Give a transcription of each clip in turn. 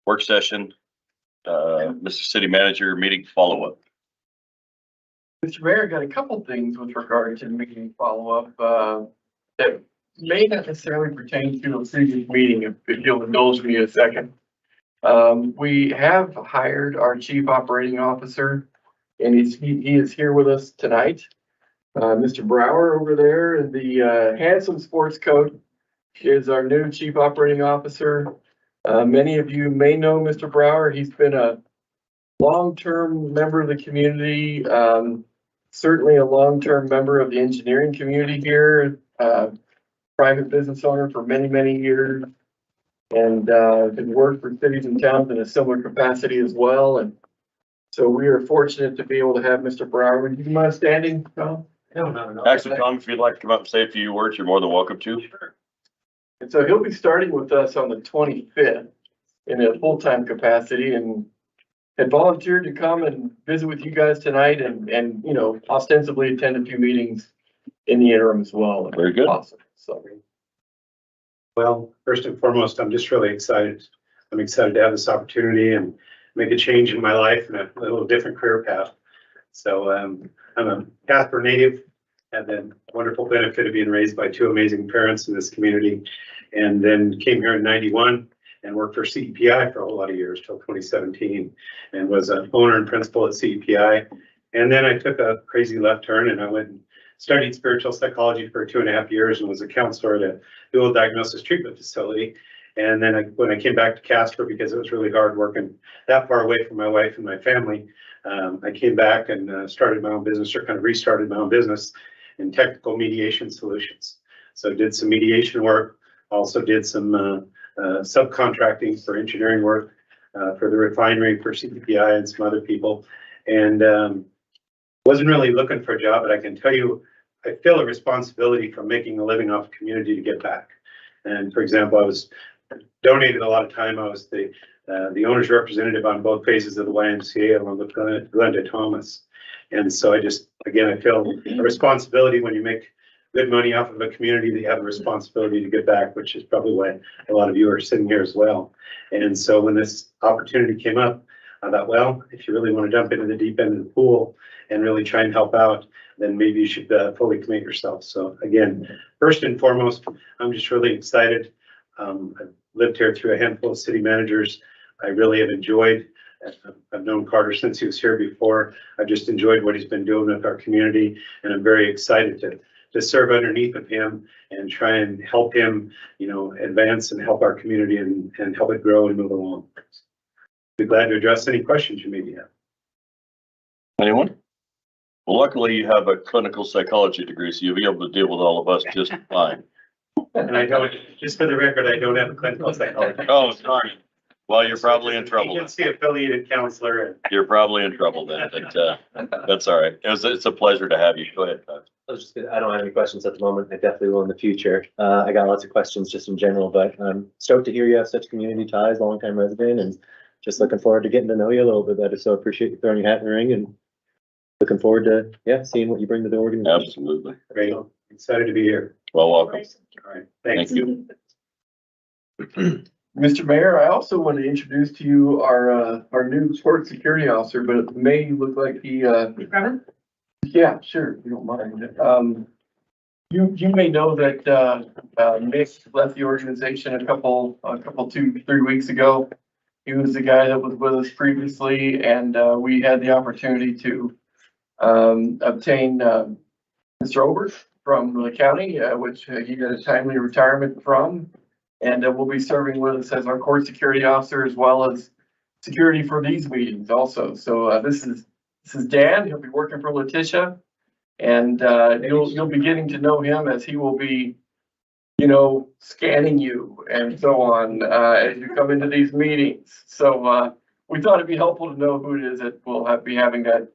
work session. Mr. City Manager, meeting follow-up. Mr. Mayor, got a couple things with regard to meeting follow-up, that may not necessarily pertain to a previous meeting, if you'll indulge me a second. We have hired our Chief Operating Officer, and he is here with us tonight. Mr. Brower over there in the handsome sports coat is our new Chief Operating Officer. Many of you may know Mr. Brower. He's been a long-term member of the community, certainly a long-term member of the engineering community here, private business owner for many, many years, and has worked for cities and towns in a similar capacity as well. And so we are fortunate to be able to have Mr. Brower. Would you mind standing, Tom? No. Actually, Tom, if you'd like to come up and say a few words, you're more than welcome to. Sure. And so he'll be starting with us on the 25th in a full-time capacity, and had volunteered to come and visit with you guys tonight and you know, ostensibly attend a few meetings in the interim as well. Very good. Awesome. So Well, first and foremost, I'm just really excited. I'm excited to have this opportunity and make a change in my life and a little different career path. So I'm a Casper native, had the wonderful benefit of being raised by two amazing parents in this community, and then came here in '91 and worked for CEPI for a whole lot of years till 2017, and was an owner and principal at CEPI. And then I took a crazy left turn and I went and studied spiritual psychology for 2.5 years and was a counselor at a dual diagnosis treatment facility. And then when I came back to Casper, because it was really hard working that far away from my wife and my family, I came back and started my own business, or kind of restarted my own business in technical mediation solutions. So did some mediation work, also did some subcontracting for engineering work for the refinery for CPI and some other people, and wasn't really looking for a job, but I can tell you, I feel a responsibility for making a living off community to get back. And for example, I was donated a lot of time. I was the owner's representative on both phases of the YMCA along with Glenda Thomas. And so I just, again, I feel a responsibility when you make good money off of a community that you have a responsibility to get back, which is probably why a lot of you are sitting here as well. And so when this opportunity came up, I thought, well, if you really want to jump into the deep end of the pool and really try and help out, then maybe you should fully commit yourself. So again, first and foremost, I'm just really excited. I've lived here through a handful of city managers. I really have enjoyed. I've known Carter since he was here before. I've just enjoyed what he's been doing with our community, and I'm very excited to serve underneath of him and try and help him, you know, advance and help our community and help it grow and move along. Be glad to address any questions you maybe have. Anyone? Well, luckily you have a clinical psychology degree, so you'll be able to deal with all of us just fine. And I don't, just for the record, I don't have a clinical psychology. Oh, sorry. Well, you're probably in trouble. Agency affiliated counselor. You're probably in trouble then, but that's all right. It's a pleasure to have you. Go ahead, Todd. I don't have any questions at the moment. I definitely will in the future. I got lots of questions just in general, but I'm stoked to hear you have such community ties, longtime resident, and just looking forward to getting to know you a little bit better. So I appreciate you throwing your hat in the ring and looking forward to, seeing what you bring to the organization. Absolutely. Great. Excited to be here. Well, welcome. All right. Thank you. Mr. Mayor, I also want to introduce to you our new court security officer, but it may look like he yeah, sure, if you don't mind. You may know that Nick left the organization a couple 2-3 weeks ago. He was the guy that was with us previously, and we had the opportunity to obtain Mr. Obert from the county, which he got a timely retirement from, and will be serving with us as our court security officer, as well as security for these meetings also. So this is Dan. He'll be working for Letitia, and you'll be getting to know him as he will be, you know, scanning you and so on as you come into these meetings. So we thought it'd be helpful to know who it is that will be having that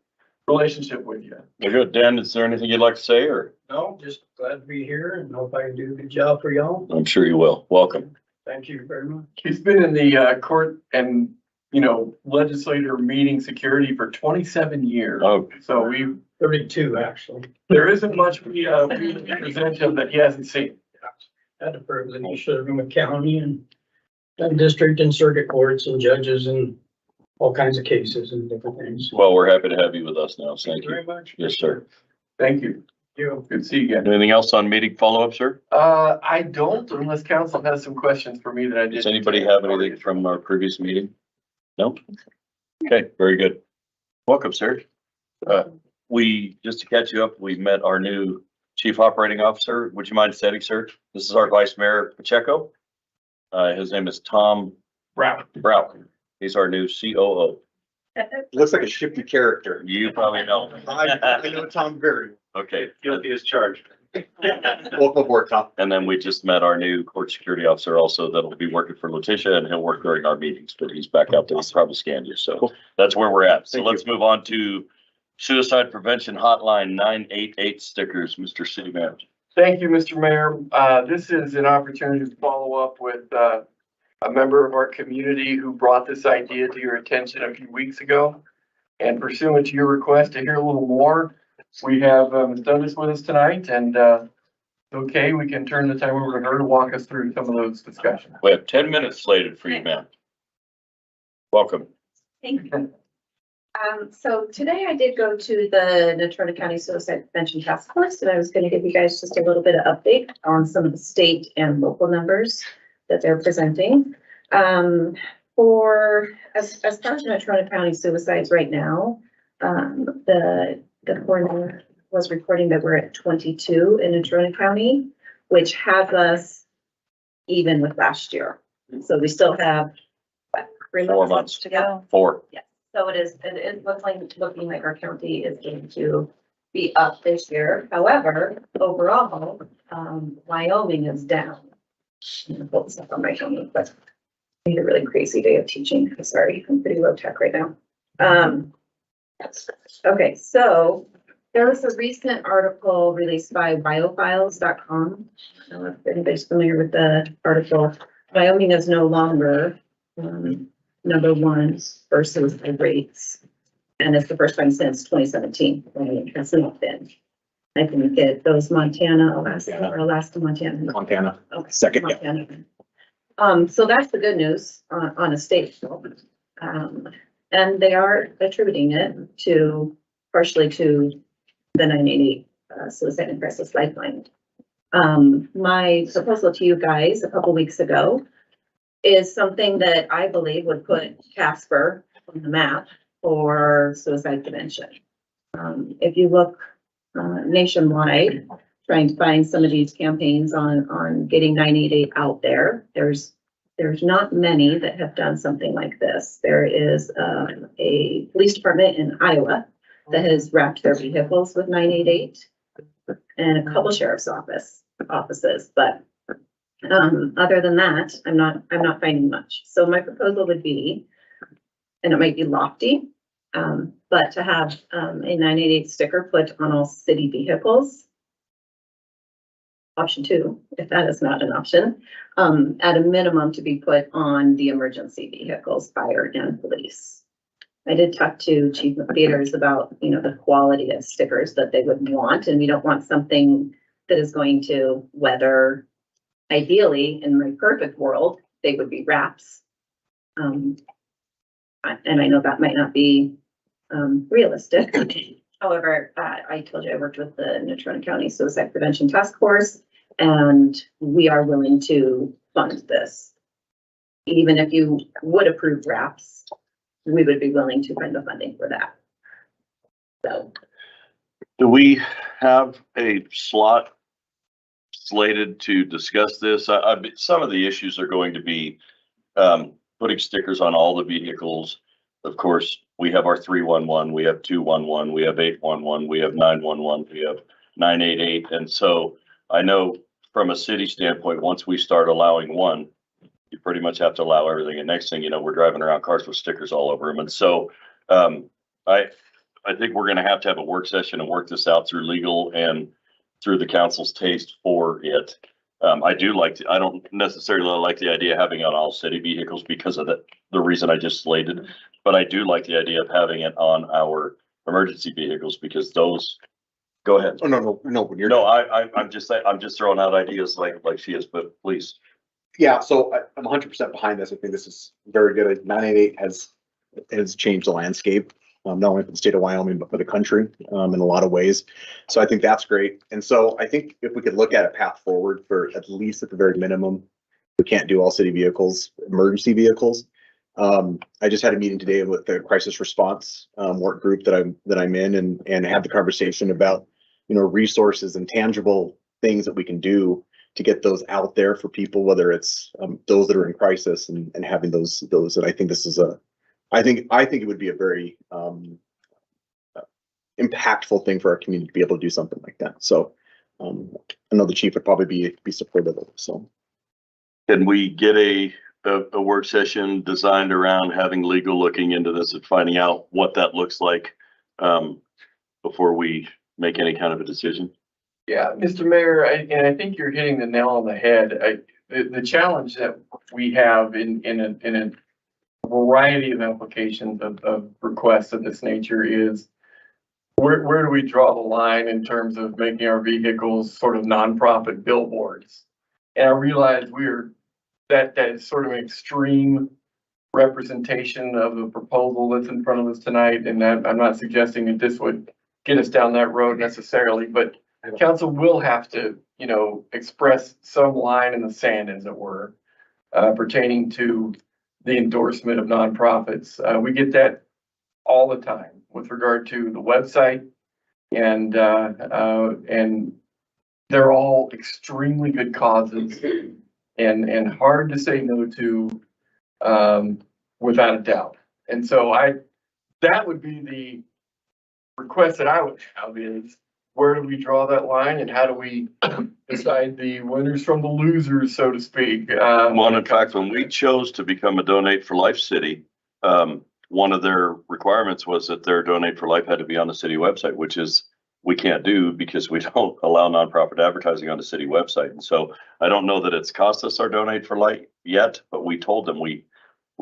relationship with you. Well, good. Dan, is there anything you'd like to say, or? No, just glad to be here and hope I can do a good job for y'all. I'm sure you will. Welcome. Thank you very much. He's been in the court and, you know, legislator meeting security for 27 years. Oh, So we 32, actually. there isn't much we present him that he hasn't seen. Had the privilege of serving with county and district and circuit courts and judges and all kinds of cases and different things. Well, we're happy to have you with us now. Thank you. Very much. Yes, sir. Thank you. You. Good to see you again. Anything else on meeting follow-up, sir? I don't, unless council has some questions for me that I didn't. Does anybody have anything from our previous meeting? No? Okay, very good. Welcome, sir. Just to catch you up, we've met our new chief operating officer. Would you mind standing, sir? This is our vice mayor Pacheco. His name is Tom Brown. He's our new COO. Looks like a shifty character. You probably know. I know Tom very. Okay. Guilty as charged. Welcome aboard, Tom. And then we just met our new court security officer also that'll be working for Letitia, and he'll work during our meetings, but he's back out there. He's probably scanned you. So Cool. that's where we're at. So Thank let's move on to suicide prevention hotline 988 stickers, Mr. City Manager. Thank you, Mr. Mayor. This is an opportunity to follow up with, a member of our community who brought this idea to your attention a few weeks ago. And pursuant to your request to hear a little more, we have, Ms. Douglas with us tonight, and, okay, we can turn the time over to her to walk us through some of those discussions. We have 10 minutes slated for you, ma'am. Welcome. Thank you. So today I did go to the Natrona County Suicide Prevention Task Force, and I was going to give you guys just a little bit of update on some of the state and local numbers that they're presenting. For as far as Natrona County suicides right now, the coroner was reporting that we're at 22 in Natrona County, which has us even with last year. So we still have what, 3 4 months months. to go. 4. So it is looking like our county is going to be up this year. However, overall, Wyoming is down. I'm gonna pull this up on my phone, but I need a really crazy day of teaching. I'm sorry, I'm pretty low tech right now. Okay, so there was a recent article released by biofiles.com. I don't know if anybody's familiar with the article. Wyoming is no longer, number one for suicide rates. And it's the first time since 2017. Right? That's not been. I think it goes Montana, Alaska, Montana. Montana. Okay, Second, yeah. Montana. So that's the good news on a state. And they are attributing it partially to the 988 Suicide and Crisis Lifeline. My proposal to you guys a couple weeks ago is something that I believe would put Casper on the map for suicide prevention. If you look nationwide, trying to find some of these campaigns on getting 988 out there, there's not many that have done something like this. There is a police department in Iowa that has wrapped their vehicles with 988 and a couple sheriff's offices, but other than that, I'm not finding much. So my proposal would be, and it might be lofty, but to have a 988 sticker put on all city vehicles. Option 2, if that is not an option, at a minimum to be put on the emergency vehicles, fire and police. I did talk to Chief McPeters about, the quality of stickers that they would want, and we don't want something that is going to weather. Ideally, in my perfect world, they would be wraps. And I know that might not be realistic. However, I told you I worked with the Natrona County Suicide Prevention Task Force, and we are willing to fund this. Even if you would approve wraps, we would be willing to find the funding for that. So. Do we have a slot slated to discuss this? Some of the issues are going to be putting stickers on all the vehicles. Of course, we have our 311, we have 211, we have 811, we have 911, we have 988. And so I know from a city standpoint, once we start allowing one, you pretty much have to allow everything. And next thing you know, we're driving around cars with stickers all over them. And so I think we're going to have a work session and work this out through legal and through the council's taste for it. I don't necessarily like the idea of having it on all city vehicles because of the reason I just slated, but I do like the idea of having it on our emergency vehicles because those, go ahead. Oh, no, when you're. No, I'm just throwing out ideas like she is, but please. Yeah, so I'm 100% behind this. I think this is very good. 988 has changed the landscape, not only for the state of Wyoming, but for the country, in a lot of ways. So I think that's great. And so I think if we could look at a path forward for at least at the very minimum, we can't do all city vehicles, emergency vehicles. I just had a meeting today with the crisis response work group that I'm in, and had the conversation about, resources and tangible things that we can do to get those out there for people, whether it's those that are in crisis, and having those. And I think this is I think it would be a very impactful thing for our community to be able to do something like that. So I know the chief would probably be supportive of it. So Can we get a work session designed around having legal looking into this and finding out what that looks like before we make any kind of a decision? Yeah, Mr. Mayor, and I think you're hitting the nail on the head. The challenge that we have in a variety of applications of requests of this nature is where do we draw the line in terms of making our vehicles sort of nonprofit billboards? And I realize that is sort of an extreme representation of the proposal that's in front of us tonight. And I'm not suggesting that this would get us down that road necessarily, but council will have to, express some line in the sand, as it were, pertaining to the endorsement of nonprofits. We get that all the time with regard to the website, and they're all extremely good causes and hard to say no to, without a doubt. And so that would be the request that I would have is, where do we draw that line, and how do we decide the winners from the losers, so to speak? Well, in fact, when we chose to become a Donate for Life city, one of their requirements was that their Donate for Life had to be on the city website, which is we can't do because we don't allow nonprofit advertising on the city website. And so I don't know that it's cost us our Donate for Life yet, but we told them we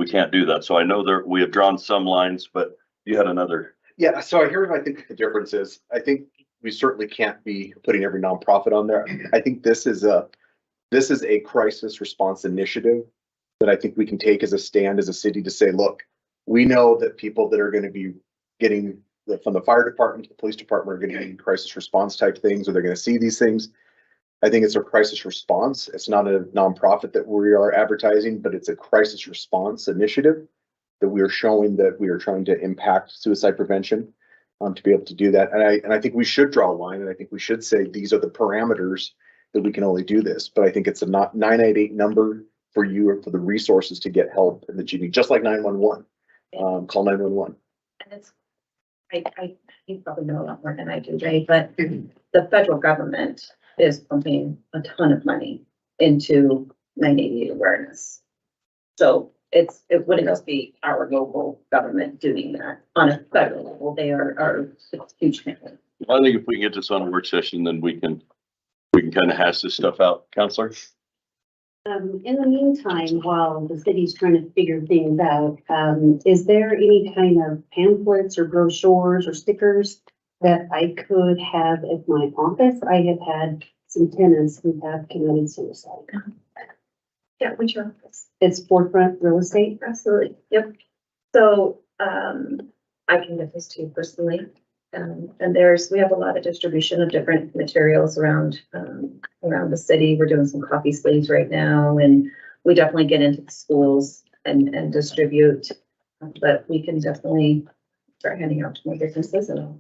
can't do that. So I know we have drawn some lines, but you had another. yeah, so I think the difference is, I think we certainly can't be putting every nonprofit on there. I think this is a crisis response initiative that I think we can take as a stand as a city to say, look, we know that people that are going to be getting from the fire department to the police department are getting crisis response type things, or they're going to see these things. I think it's a crisis response. It's not a nonprofit that we are advertising, but it's a crisis response initiative that we are showing that we are trying to impact suicide prevention. To be able to do that. And I think we should draw a line, and I think we should say these are the parameters that we can only do this. But I think it's a 988 number for you, or for the resources to get help in the GB, just like 911. Call 911. And it's, you probably know a lot more than I do, Jay, but the federal government is pumping a ton of money into 988 awareness. So it wouldn't just be our local government doing that on a federal level. They are huge commitment. I think if we can get this on a work session, then we can kind of hash this stuff out. Counselor? In the meantime, while the city's trying to figure things out, is there any kind of pamphlets or brochures or stickers that I could have at my office? I have had some tenants who have committed suicide. Yeah, which your office? It's Forefront Real Estate. Absolutely. Yep. So I can get this to you personally. And we have a lot of distribution of different materials around the city. We're doing some coffee sleeves right now, and we definitely get into the schools and distribute. But we can definitely start handing out to more businesses and all.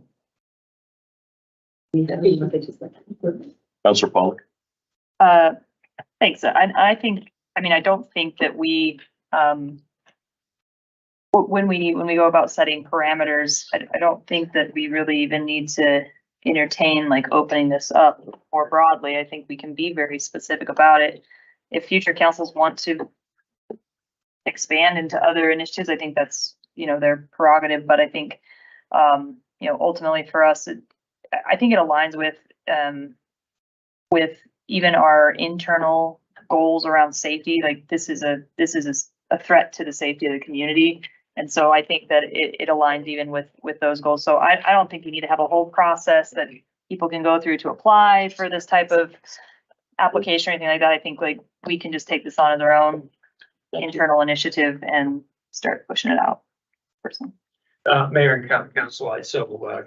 Counselor Pollock? Thanks. I don't think that we, when we go about setting parameters, I don't think that we really even need to entertain like opening this up more broadly. I think we can be very specific about it. If future councils want to expand into other initiatives, I think that's, their prerogative. But I think, ultimately for us, I think it aligns with even our internal goals around safety. Like this is a threat to the safety of the community. And so I think that it aligns even with those goals. So I don't think we need to have a whole process that people can go through to apply for this type of application or anything like that. I think like we can just take this on as our own internal initiative and start pushing it out. Personally. Mayor and council,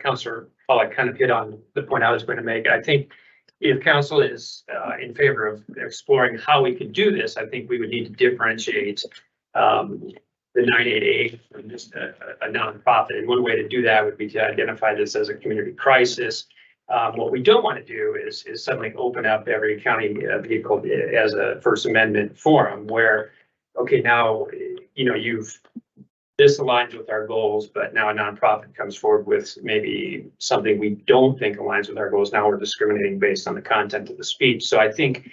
Councilor Pollack kind of hit on the point I was going to make. I think if council is in favor of exploring how we could do this, I think we would need to differentiate the 988 from just a nonprofit. And one way to do that would be to identify this as a community crisis. What we don't want to do is suddenly open up every county vehicle as a First Amendment forum where, okay, now, this aligns with our goals, but now a nonprofit comes forward with maybe something we don't think aligns with our goals. Now we're discriminating based on the content of the speech. So I think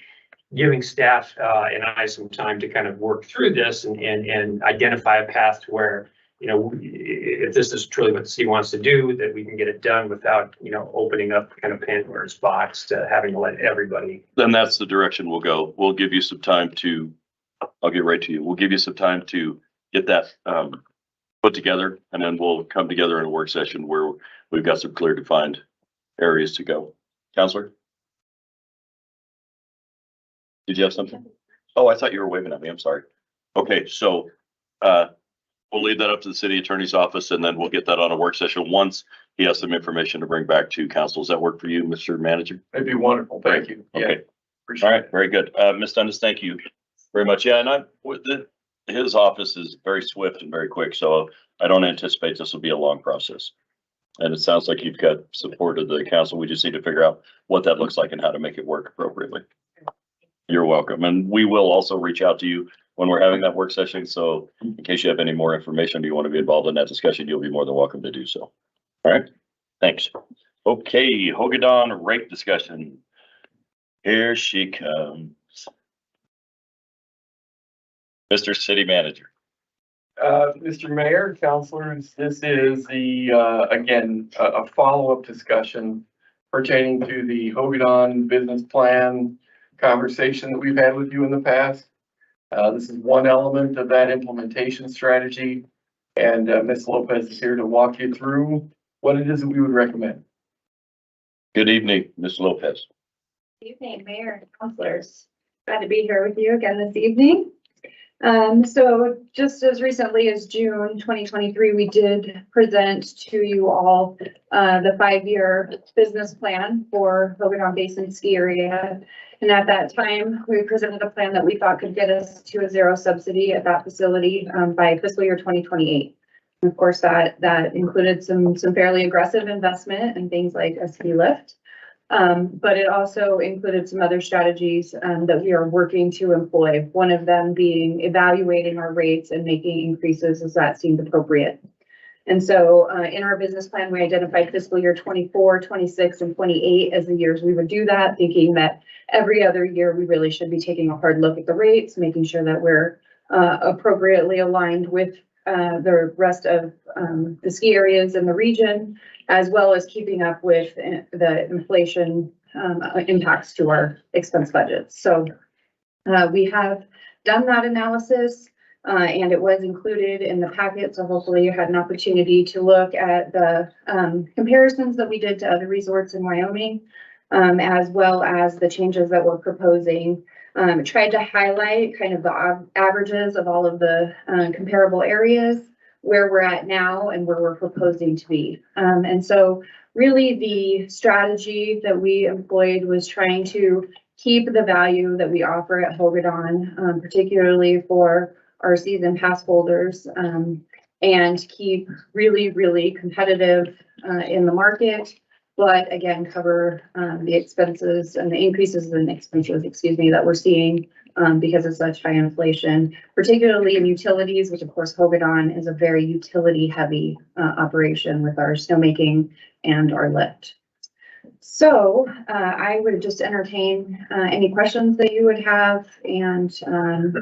giving staff and I some time to kind of work through this and identify a path to where, if this is truly what the city wants to do, that we can get it done without, opening up kind of Pandora's box to having to let everybody. Then that's the direction we'll go. We'll give you some time to, I'll get right to you. We'll give you some time to get that put together, and then we'll come together in a work session where we've got some clear defined areas to go. Counselor? Did you have something? Oh, I thought you were waving at me. I'm sorry. Okay, so we'll leave that up to the city attorney's office, and then we'll get that on a work session once he has some information to bring back to council. Does that work for you, Mr. Manager? That'd be wonderful. Thank you. Yeah, Okay. appreciate All it. right, very good. Ms. Dundas, thank you very much. Yeah, and his office is very swift and very quick, so I don't anticipate this will be a long process. And it sounds like you've got support of the council. We just need to figure out what that looks like and how to make it work appropriately. You're welcome. And we will also reach out to you when we're having that work session. So in case you have any more information, or you want to be involved in that discussion, you'll be more than welcome to do so. All right, thanks. Okay, Hogadon rate discussion. Here she comes. Mr. City Manager. Mr. Mayor, councilors, this is again, a follow-up discussion pertaining to the Hogadon business plan conversation that we've had with you in the past. This is one element of that implementation strategy, and Ms. Lopez is here to walk you through what it is that we would recommend. Good evening, Ms. Lopez. Good evening, Mayor and councilors. Glad to be here with you again this evening. So just as recently as June 2023, we did present to you all the 5-year business plan for Hogadon Basin Ski Area. And at that time, we presented a plan that we thought could get us to a zero subsidy at that facility by fiscal year 2028. And of course, that included some fairly aggressive investment in things like a ski lift. But it also included some other strategies that we are working to employ. One of them being evaluating our rates and making increases as that seemed appropriate. And so in our business plan, we identified fiscal year 24, 26, and 28 as the years we would do that, thinking that every other year we really should be taking a hard look at the rates, making sure that we're appropriately aligned with the rest of the ski areas in the region, as well as keeping up with the inflation impacts to our expense budgets. So we have done that analysis and it was included in the packet. So hopefully you had an opportunity to look at the comparisons that we did to other resorts in Wyoming, as well as the changes that we're proposing. Tried to highlight kind of the averages of all of the comparable areas, where we're at now and where we're proposing to be. And so really the strategy that we employed was trying to keep the value that we offer at Hogadon, particularly for our season pass holders, and keep really, really competitive in the market, but again, cover the expenses and the increases in expenses, that we're seeing because of such high inflation, particularly in utilities, which of course Hogadon is a very utility heavy operation with our snowmaking and our lift. So I would just entertain any questions that you would have and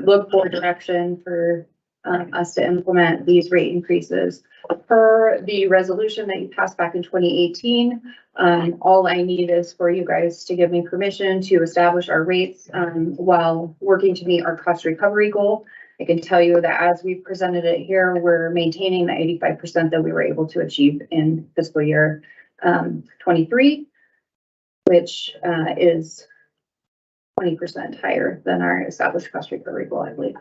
look for direction for us to implement these rate increases. Per the resolution that you passed back in 2018, all I need is for you guys to give me permission to establish our rates while working to meet our cost recovery goal. I can tell you that as we presented it here, we're maintaining the 85% that we were able to achieve in fiscal year 23, which is 20% higher than our established cost recovery goal, I believe.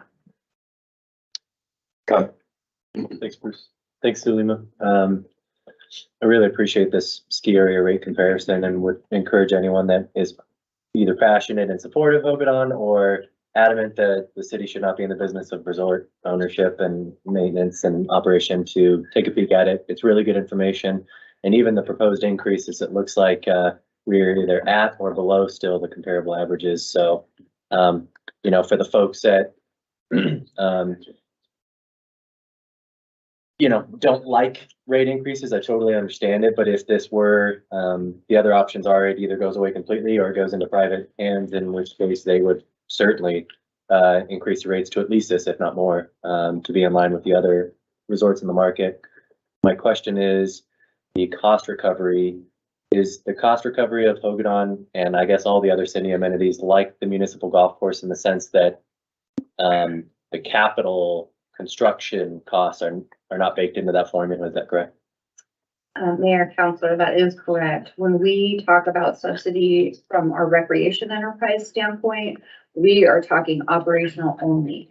Thanks, Bruce. Thanks, Sulima. I really appreciate this ski area rate comparison and would encourage anyone that is either passionate and supportive of Ogadon or adamant that the city should not be in the business of resort ownership and maintenance and operation to take a peek at it. It's really good information. And even the proposed increases, it looks like we're either at or below still the comparable averages. So, you know, for the folks that you know, don't like rate increases, I totally understand it, but if this were, the other options are it either goes away completely or it goes into private hands, in which case they would certainly increase the rates to at least this, if not more, to be in line with the other resorts in the market. My question is, the cost recovery, is the cost recovery of Ogadon and I guess all the other city amenities like the municipal golf course in the sense that the capital construction costs are not baked into that formula, is that correct? Mayor, Councilor, that is correct. When we talk about subsidy from our recreation enterprise standpoint, we are talking operational only.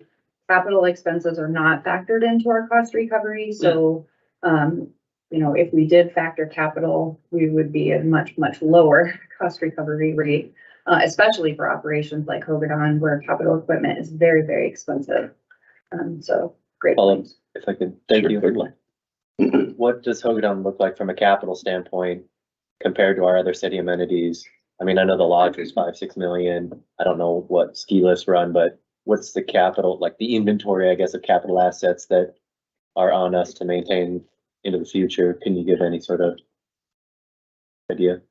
Capital expenses are not factored into our cost recovery, so, you know, if we did factor capital, we would be at much, much lower cost recovery rate, especially for operations like Ogadon, where capital equipment is very, very expensive. So, great point. If I could, thank you. What does Ogadon look like from a capital standpoint compared to our other city amenities? I mean, I know the lodge was 5-6 million. I don't know what ski lifts run, but what's the capital, like the inventory, I guess, of capital assets that are on us to maintain into the future? Can you give any sort of idea?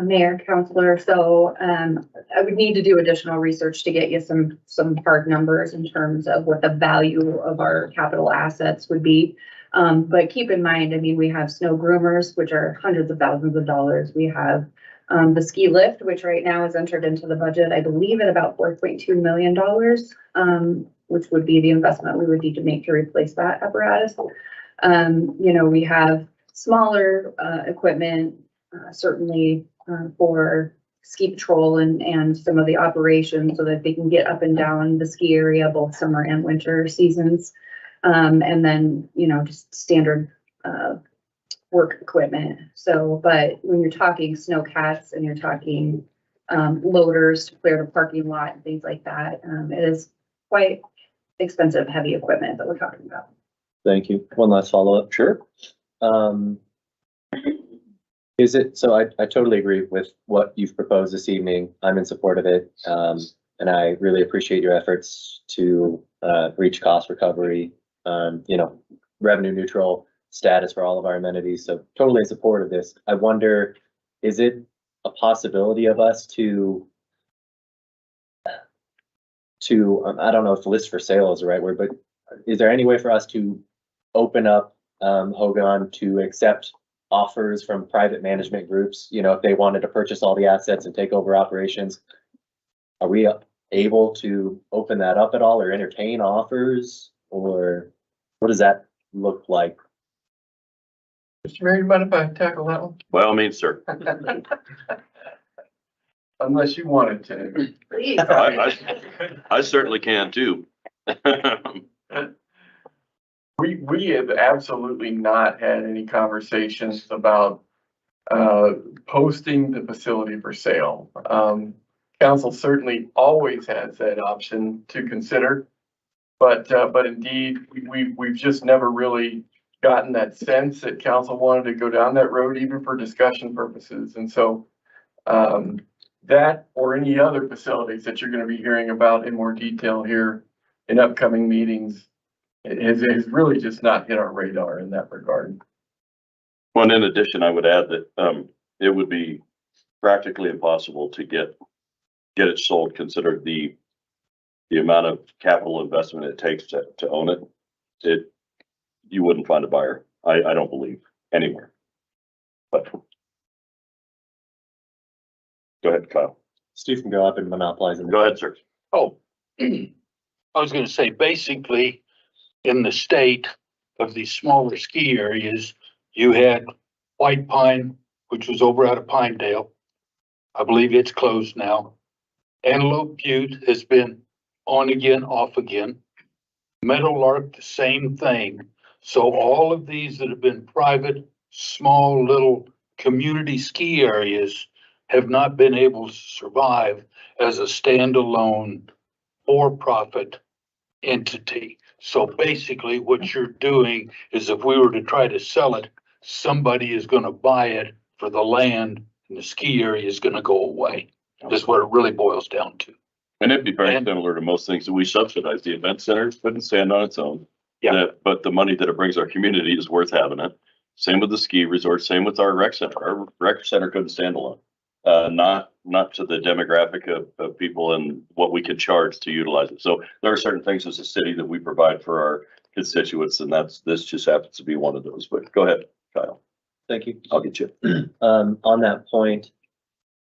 Mayor, Councilor, so I would need to do additional research to get you some hard numbers in terms of what the value of our capital assets would be. But keep in mind, I mean, we have snow groomers, which are hundreds of thousands of dollars. We have the ski lift, which right now is entered into the budget, I believe at about $4.2 million, which would be the investment we would need to make to replace that apparatus. You know, we have smaller equipment, certainly for ski patrol and some of the operations so that they can get up and down the ski area, both summer and winter seasons. And then, you know, just standard work equipment. So, but when you're talking snowcats and you're talking loaders to clear the parking lot and things like that, it is quite expensive, heavy equipment that we're talking about. Thank you. One last follow-up. Sure. Is it, so I totally agree with what you've proposed this evening. I'm in support of it. And I really appreciate your efforts to reach cost recovery, you know, revenue neutral status for all of our amenities. So totally in support of this. I wonder, is it a possibility of us to I don't know if list for sale is the right word, but is there any way for us to open up Ogadon to accept offers from private management groups? You know, if they wanted to purchase all the assets and take over operations, are we able to open that up at all or entertain offers, or what does that look like? Mr. Mayor, you mind if I tackle that one? By all means, sir. Unless you wanted to. Please. I certainly can too. We have absolutely not had any conversations about posting the facility for sale. Council certainly always has that option to consider, but indeed, we've just never really gotten that sense that council wanted to go down that road, even for discussion purposes. And so that or any other facilities that you're going to be hearing about in more detail here in upcoming meetings, it has really just not hit our radar in that regard. Well, in addition, I would add that it would be practically impossible to get it sold, considered the amount of capital investment it takes to own it. You wouldn't find a buyer. I don't believe anywhere. But go ahead, Kyle. Steve can go up and monopolize it. Go ahead, sir. Oh, I was gonna say, basically, in the state of these smaller ski areas, you had White Pine, which was over out of Pinedale. I believe it's closed now. Antelope Butte has been on again, off again. Meadowlark, the same thing. So all of these that have been private, small, little community ski areas have not been able to survive as a standalone for-profit entity. So basically what you're doing is if we were to try to sell it, somebody is gonna buy it for the land and the ski area is gonna go away. That's what it really boils down to. And it'd be very And- similar to most things that we subsidize. The event center couldn't stand on its own. Yeah. But the money that it brings our community is worth having it. Same with the ski resort, same with our rec center. Our rec center couldn't stand alone. Not to the demographic of people and what we could charge to utilize it. So there are certain things as a city that we provide for our constituents, and this just happens to be one of those. But go ahead, Kyle. Thank you. I'll get you. On that point,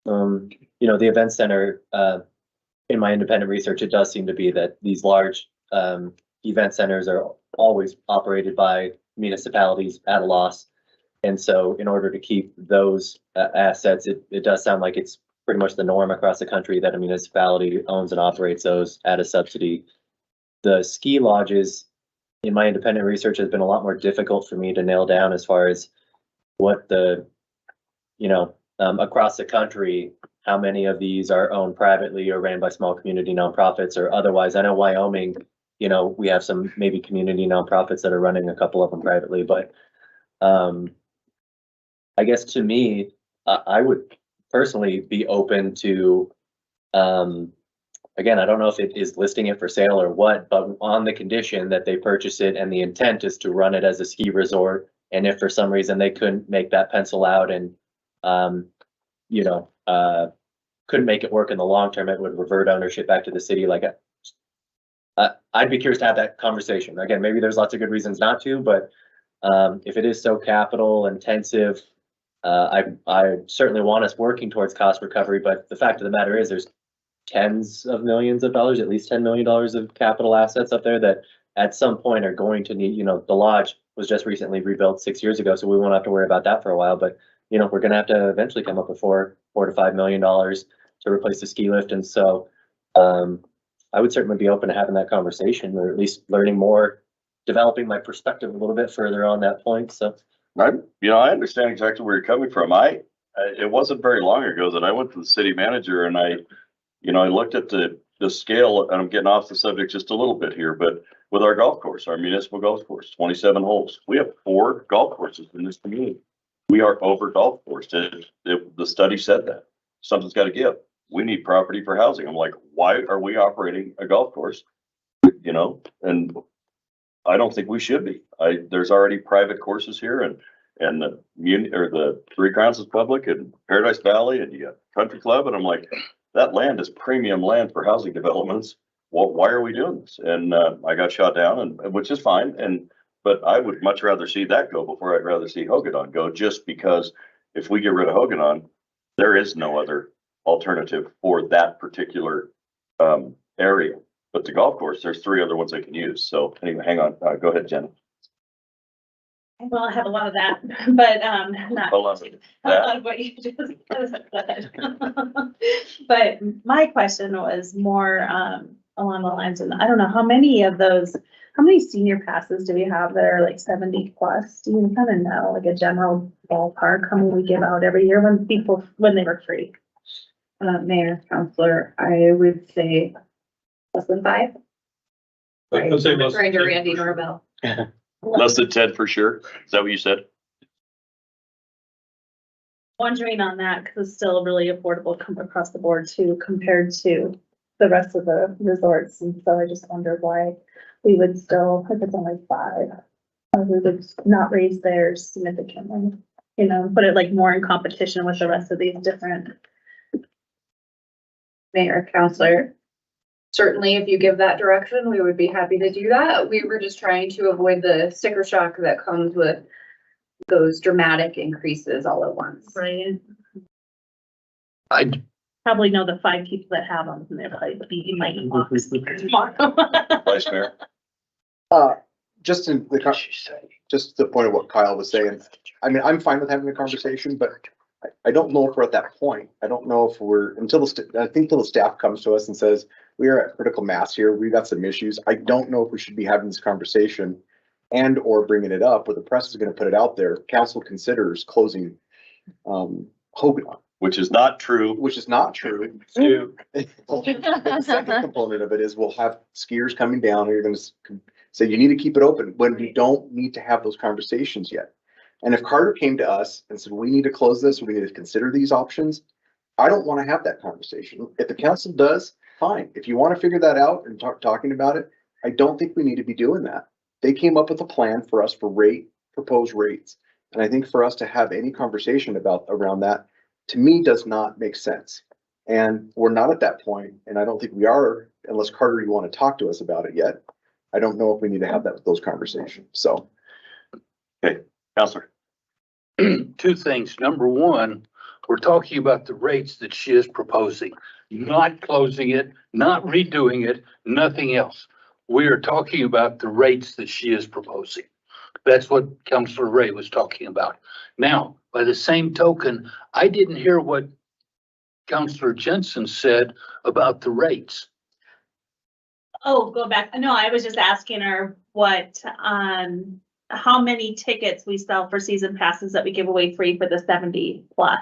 the event center, in my independent research, it does seem to be that these large, event centers are always operated by municipalities at a loss. And so in order to keep those assets, it does sound like it's pretty much the norm across the country that a municipality owns and operates those at a subsidy. The ski lodges, in my independent research, has been a lot more difficult for me to nail down as far as what across the country, how many of these are owned privately or ran by small community nonprofits or otherwise. I know Wyoming, we have some maybe community nonprofits that are running a couple of them privately, but I guess to me, I would personally be open to, again, I don't know if it is listing it for sale or what, but on the condition that they purchase it and the intent is to run it as a ski resort. And if for some reason they couldn't make that pencil out and, couldn't make it work in the long term, it would revert ownership back to the city. I'd be curious to have that conversation. Again, maybe there's lots of good reasons not to, but if it is so capital intensive, I certainly want us working towards cost recovery, but the fact of the matter is there's tens of millions of dollars, at least $10 million of capital assets up there that at some point are going to need, the lodge was just recently rebuilt 6 years ago, so we won't have to worry about that for a while, but we're gonna have to eventually come up with $4 to $5 million to replace the ski lift. And so I would certainly be open to having that conversation, or at least learning more, developing my perspective a little bit further on that point. So I understand exactly where you're coming from. It wasn't very long ago that I went to the city manager and I looked at the scale, and I'm getting off the subject just a little bit here, but with our golf course, our municipal golf course, 27 holes, we have 4 golf courses in this community. We are over golf course. The study said that something's got to give. We need property for housing. I'm like, why are we operating a golf course? And I don't think we should be. There's already private courses here and the Three Crowns is public and Paradise Valley and you got Country Club. And I'm like, that land is premium land for housing developments. Well, why are we doing this? And I got shot down, and which is fine. But I would much rather see that go before I'd rather see Hogadon go, just because if we get rid of Hogadon, there is no other alternative for that particular area. But the golf course, there's 3 other ones they can use. So anyway, hang on. Go ahead, Jenna. Well, I have a lot of that, but not A lot of a lot of what you just said. But my question was more along the lines of, I don't know, how many senior passes do we have that are like 70 plus? Do you kind of know, like a general ballpark, how many we give out every year when they were free? Mayor, Counselor, I would say less than 5. I'd say less Referring to than Randy 10 for sure. Norvell. Less than 10 for sure. Is that what you said? Wondering on that, because it's still really affordable across the board too, compared to the rest of the resorts. And so I just wondered why we would still, if it's only 5, we would not raise theirs significantly, put it like more in competition with the rest of these different. Mayor, Counselor, certainly if you give that direction, we would be happy to do that. We were just trying to avoid the sticker shock that comes with those dramatic increases all at once. Right. I Probably know the 5 people that have them, and they're probably be in my inbox tomorrow. Vice Mayor? Just in the, just the point of what Kyle was saying, I mean, I'm fine with having a conversation, but I don't know if we're at that point. I don't know if we're, I think until the staff comes to us and says, we are at critical mass here, we've got some issues. I don't know if we should be having this conversation and or bringing it up, where the press is gonna put it out there. Council considers closing, Hogan, Which is not true. which is not true. The second component of it is we'll have skiers coming down, and you're gonna say you need to keep it open when we don't need to have those conversations yet. And if Carter came to us and said, we need to close this, we need to consider these options, I don't want to have that conversation. If the council does, fine. If you want to figure that out and talking about it, I don't think we need to be doing that. They came up with a plan for us for proposed rates. And I think for us to have any conversation around that, to me, does not make sense. And we're not at that point, and I don't think we are, unless Carter, you want to talk to us about it yet. I don't know if we need to have those conversations, so. Okay, Counselor. Two things. Number one, we're talking about the rates that she is proposing, not closing it, not redoing it, nothing else. We are talking about the rates that she is proposing. That's what Councilor Ray was talking about. Now, by the same token, I didn't hear what Councilor Jensen said about the rates. Oh, go back. No, I was just asking her what, how many tickets we sell for season passes that we give away free for the 70 plus.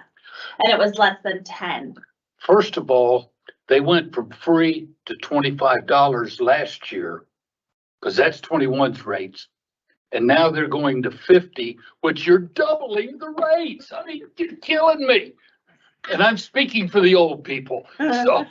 And it was less than 10. First of all, they went from free to $25 last year, because that's 21's rates. And now they're going to 50, which you're doubling the rates. I mean, you're killing me. And I'm speaking for the old people, so.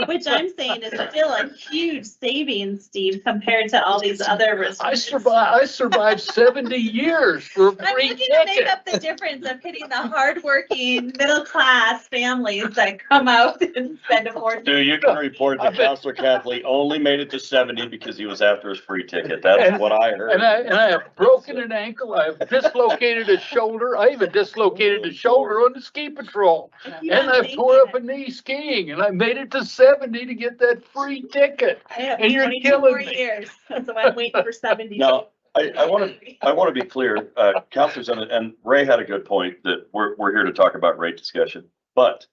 Which I'm saying is still a huge savings, Steve, compared to all these other restrictions. I survived 70 years for a I'm free looking to make ticket. up the difference of hitting the hardworking, middle-class families that come out and spend a fortune. Stu, you can report that Counselor Catley only made it to 70 because he was after his free ticket. That's what I heard. And I have broken an ankle, I have dislocated a shoulder, I even dislocated a shoulder on the ski patrol. And I've tore up a knee skiing, and I made it to 70 to get that free ticket. And you're killing me. Years, so I'm waiting for 70. Now, I want to be clear, counselors, and Ray had a good point that we're here to talk about rate discussion. But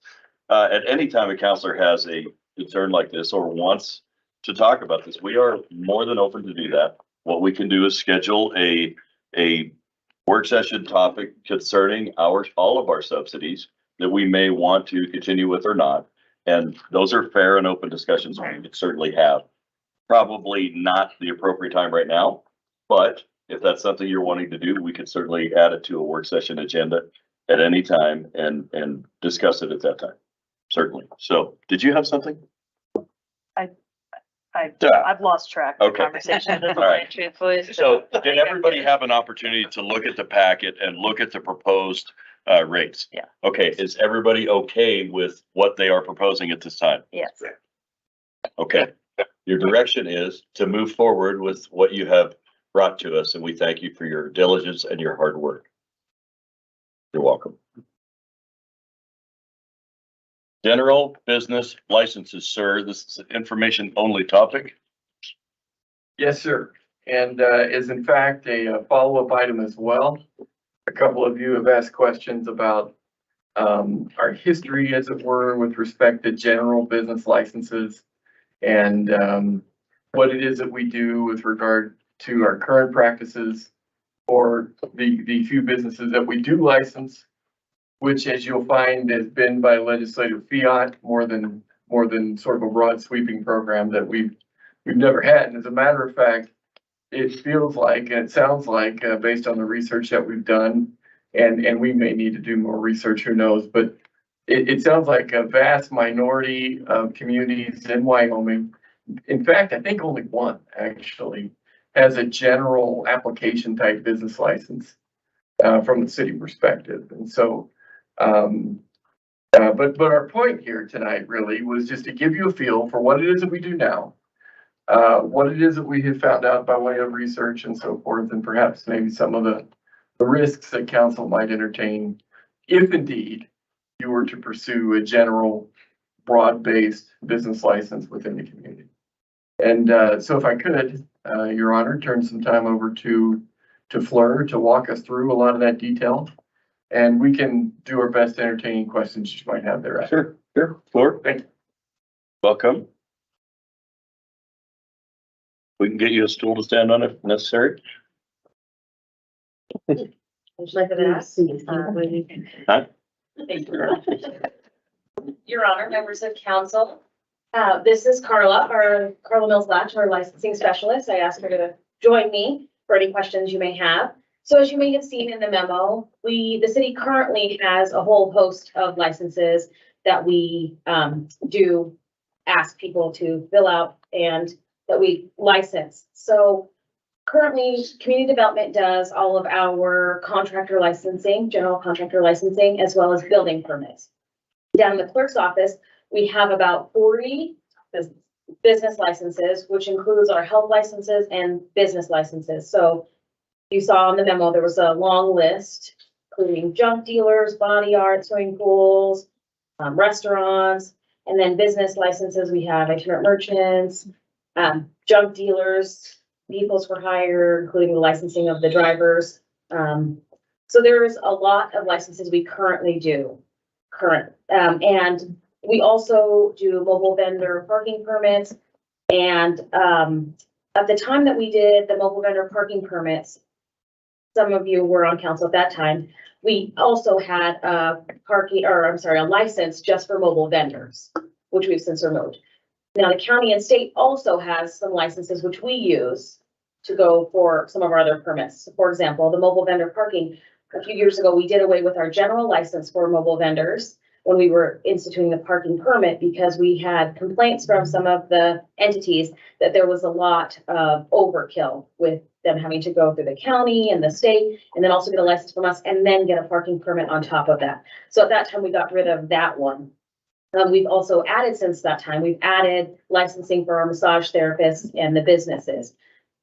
at any time a counselor has a concern like this or wants to talk about this, we are more than open to do that. What we can do is schedule a work session topic concerning all of our subsidies that we may want to continue with or not. And those are fair and open discussions we could certainly have. Probably not the appropriate time right now, but if that's something you're wanting to do, we could certainly add it to a work session agenda at any time and discuss it at that time. Certainly. So did you have something? I've lost track of the Okay. conversation at this All right. point, truthfully. So did everybody have an opportunity to look at the packet and look at the proposed rates? Yeah. Okay, is everybody okay with what they are proposing at this time? Yes. Okay, your direction is to move forward with what you have brought to us, and we thank you for your diligence and your hard work. You're welcome. General business licenses, sir. This is an information only topic. Yes, sir. And is in fact a follow-up item as well. A couple of you have asked questions about our history, as it were, with respect to general business licenses and what it is that we do with regard to our current practices or the few businesses that we do license, which, as you'll find, has been by legislative fiat more than sort of a broad sweeping program that we've never had. And as a matter of fact, it feels like, and it sounds like, based on the research that we've done, and we may need to do more research, who knows, but it sounds like a vast minority of communities in Wyoming, in fact, I think only one actually, has a general application type business license from the city perspective. And so, but our point here tonight really was just to give you a feel for what it is that we do now, what it is that we have found out by way of research and so forth, and perhaps maybe some of the risks that council might entertain if indeed you were to pursue a general broad-based business license within the community. And so if I could, Your Honor, turn some time over to Fleur to walk us through a lot of that detail. and we can do our best to entertain any questions you might have there. Sure, Floor. Thank you. Welcome. We can get you a stool to stand on if necessary. Would you like to ask? Huh? Thank you. Your Honor, members of council, this is Carla Mills Latch, our licensing specialist. I asked her to join me for any questions you may have. So as you may have seen in the memo, the city currently has a whole host of licenses that we do ask people to fill out and that we license. So currently, community development does all of our contractor licensing, general contractor licensing, as well as building permits. Down in the clerk's office, we have about 40 business licenses, which includes our health licenses and business licenses. So you saw in the memo, there was a long list, including junk dealers, body art, swimming pools, restaurants, and then business licenses. We have itinerant merchants, junk dealers, vehicles for hire, including the licensing of the drivers. So there's a lot of licenses we currently do. And we also do mobile vendor parking permits. And at the time that we did the mobile vendor parking permits, some of you were on council at that time, we also had a license just for mobile vendors, which we've since removed. Now, the county and state also has some licenses which we use to go for some of our other permits. For example, the mobile vendor parking, a few years ago, we did away with our general license for mobile vendors when we were instituting the parking permit because we had complaints from some of the entities that there was a lot of overkill with them having to go through the county and the state and then also get a license from us and then get a parking permit on top of that. So at that time, we got rid of that one. We've also added since that time, we've added licensing for our massage therapists and the businesses.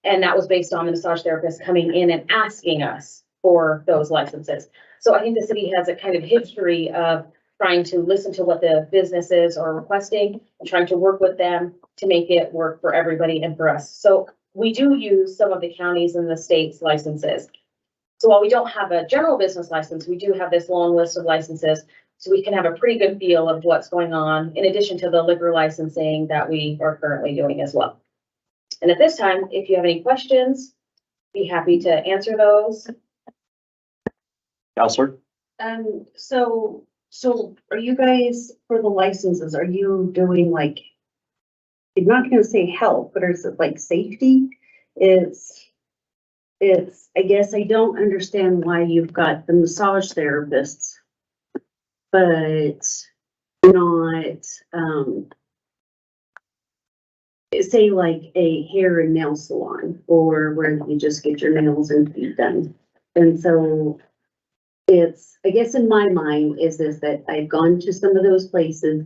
And that was based on the massage therapists coming in and asking us for those licenses. So I think the city has a kind of history of trying to listen to what the businesses are requesting and trying to work with them to make it work for everybody and for us. So we do use some of the counties and the state's licenses. So while we don't have a general business license, we do have this long list of licenses. So we can have a pretty good feel of what's going on in addition to the liquor licensing that we are currently doing as well. And at this time, if you have any questions, be happy to answer those. Counselor? So are you guys, for the licenses, are you doing like, I'm not gonna say health, but is it like safety? It's, I guess I don't understand why you've got the massage therapists, but not, say like a hair and nail salon or where you just get your nails and feet done. And so it's, I guess in my mind is this, that I've gone to some of those places.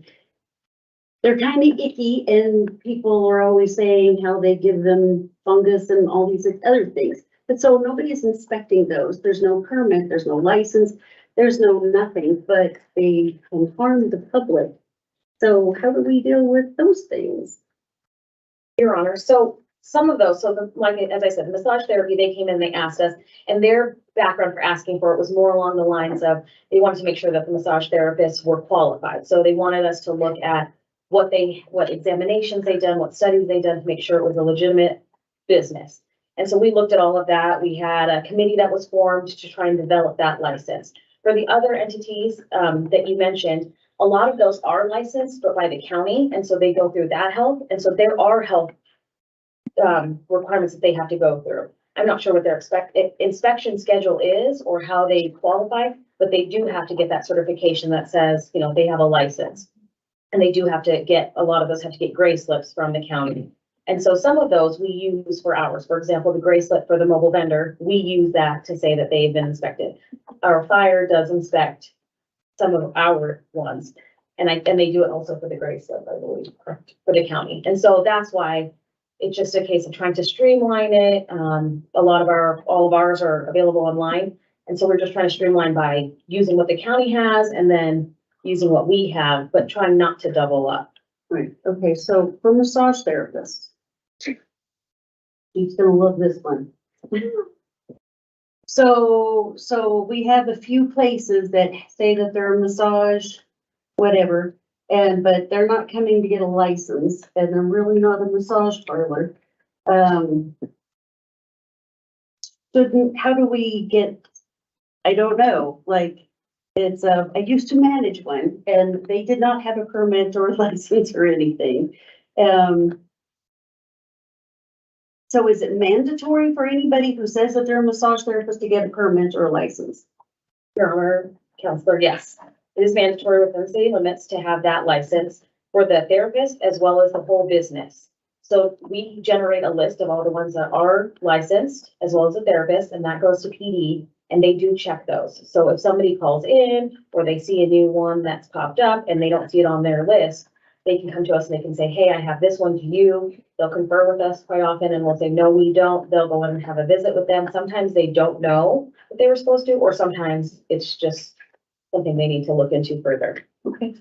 They're kind of icky and people are always saying how they give them fungus and all these other things. But so nobody's inspecting those. There's no permit, there's no license, there's no nothing, but they can harm the public. So how do we deal with those things? Your Honor, so some of those, like, as I said, massage therapy, they came in, they asked us, and their background for asking for it was more along the lines of, they wanted to make sure that the massage therapists were qualified. So they wanted us to look at what examinations they'd done, what studies they'd done to make sure it was a legitimate business. And so we looked at all of that. We had a committee that was formed to try and develop that license. For the other entities that you mentioned, a lot of those are licensed, but by the county, and so they go through that health. And so there are health requirements that they have to go through. I'm not sure what their inspection schedule is or how they qualify, but they do have to get that certification that says, you know, they have a license. And they do have to get, a lot of those have to get gray slips from the county. And so some of those we use for ours. For example, the gray slip for the mobile vendor, we use that to say that they've been inspected. Our fire does inspect some of our ones. And they do it also for the gray slip, I believe, for the county. And so that's why it's just a case of trying to streamline it. All of ours are available online. And so we're just trying to streamline by using what the county has and then using what we have, but trying not to double up. Right, okay, so for massage therapists, he's gonna love this one. So we have a few places that say that they're a massage, whatever, but they're not coming to get a license, and they're really not a massage parlor. How do we get, I don't know, like, I used to manage one, and they did not have a permit or a license or anything. So is it mandatory for anybody who says that they're a massage therapist to get a permit or a license? Your Honor, Counselor, yes. It is mandatory within city limits to have that license for the therapist as well as the whole business. So we generate a list of all the ones that are licensed as well as the therapist, and that goes to PD, and they do check those. So if somebody calls in or they see a new one that's popped up and they don't see it on their list, they can come to us and they can say, hey, I have this one, to you? They'll confer with us quite often and we'll say, no, we don't. They'll go in and have a visit with them. Sometimes they don't know what they were supposed to, or sometimes it's just something they need to look into further. Okay.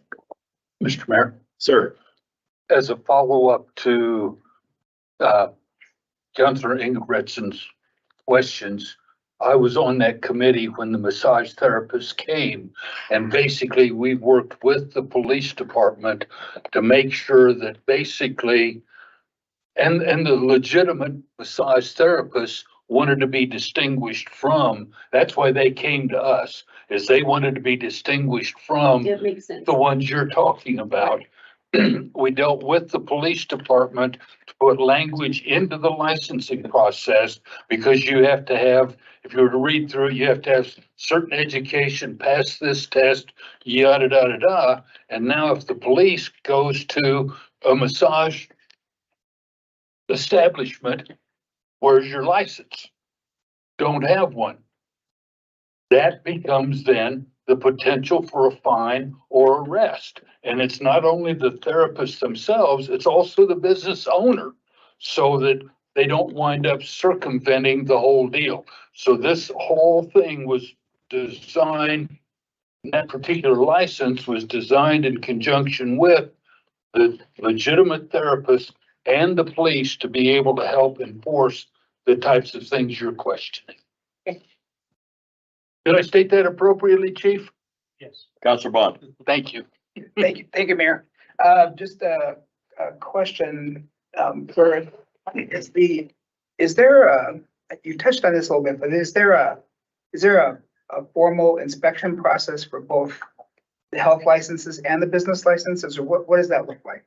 Mr. Mayor, Sir, as a follow-up to Councilor Ingebrigtsen's questions, I was on that committee when the massage therapist came, and basically we worked with the police department to make sure that basically, and the legitimate massage therapists wanted to be distinguished from, that's why they came to us, is they wanted to be distinguished from It makes sense. the ones you're talking about. We dealt with the police department to put language into the licensing process, because you have to have, if you were to read through it, you have to have certain education, pass this test, yada, da, da, da. And now if the police goes to a massage establishment, where's your license? Don't have one. That becomes then the potential for a fine or arrest. And it's not only the therapists themselves, it's also the business owner, so that they don't wind up circumventing the whole deal. So this whole thing was designed, that particular license was designed in conjunction with the legitimate therapist and the police to be able to help enforce the types of things you're questioning. Did I state that appropriately, Chief? Yes. Counselor Bond. Thank you. Thank you, Mayor. Just a question, for, is there you touched on this a little bit, but is there a formal inspection process for both the health licenses and the business licenses, or what does that look like?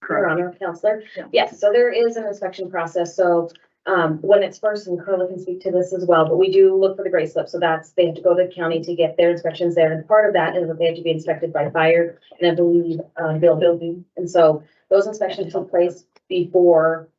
Your Honor, Counselor. Yes, so there is an inspection process. So when it's first, and Carla can speak to this as well, but we do look for the gray slip. So they have to go to the county to get their inspections there. And part of that is that they have to be inspected by fire and I believe building. And so those inspections take place before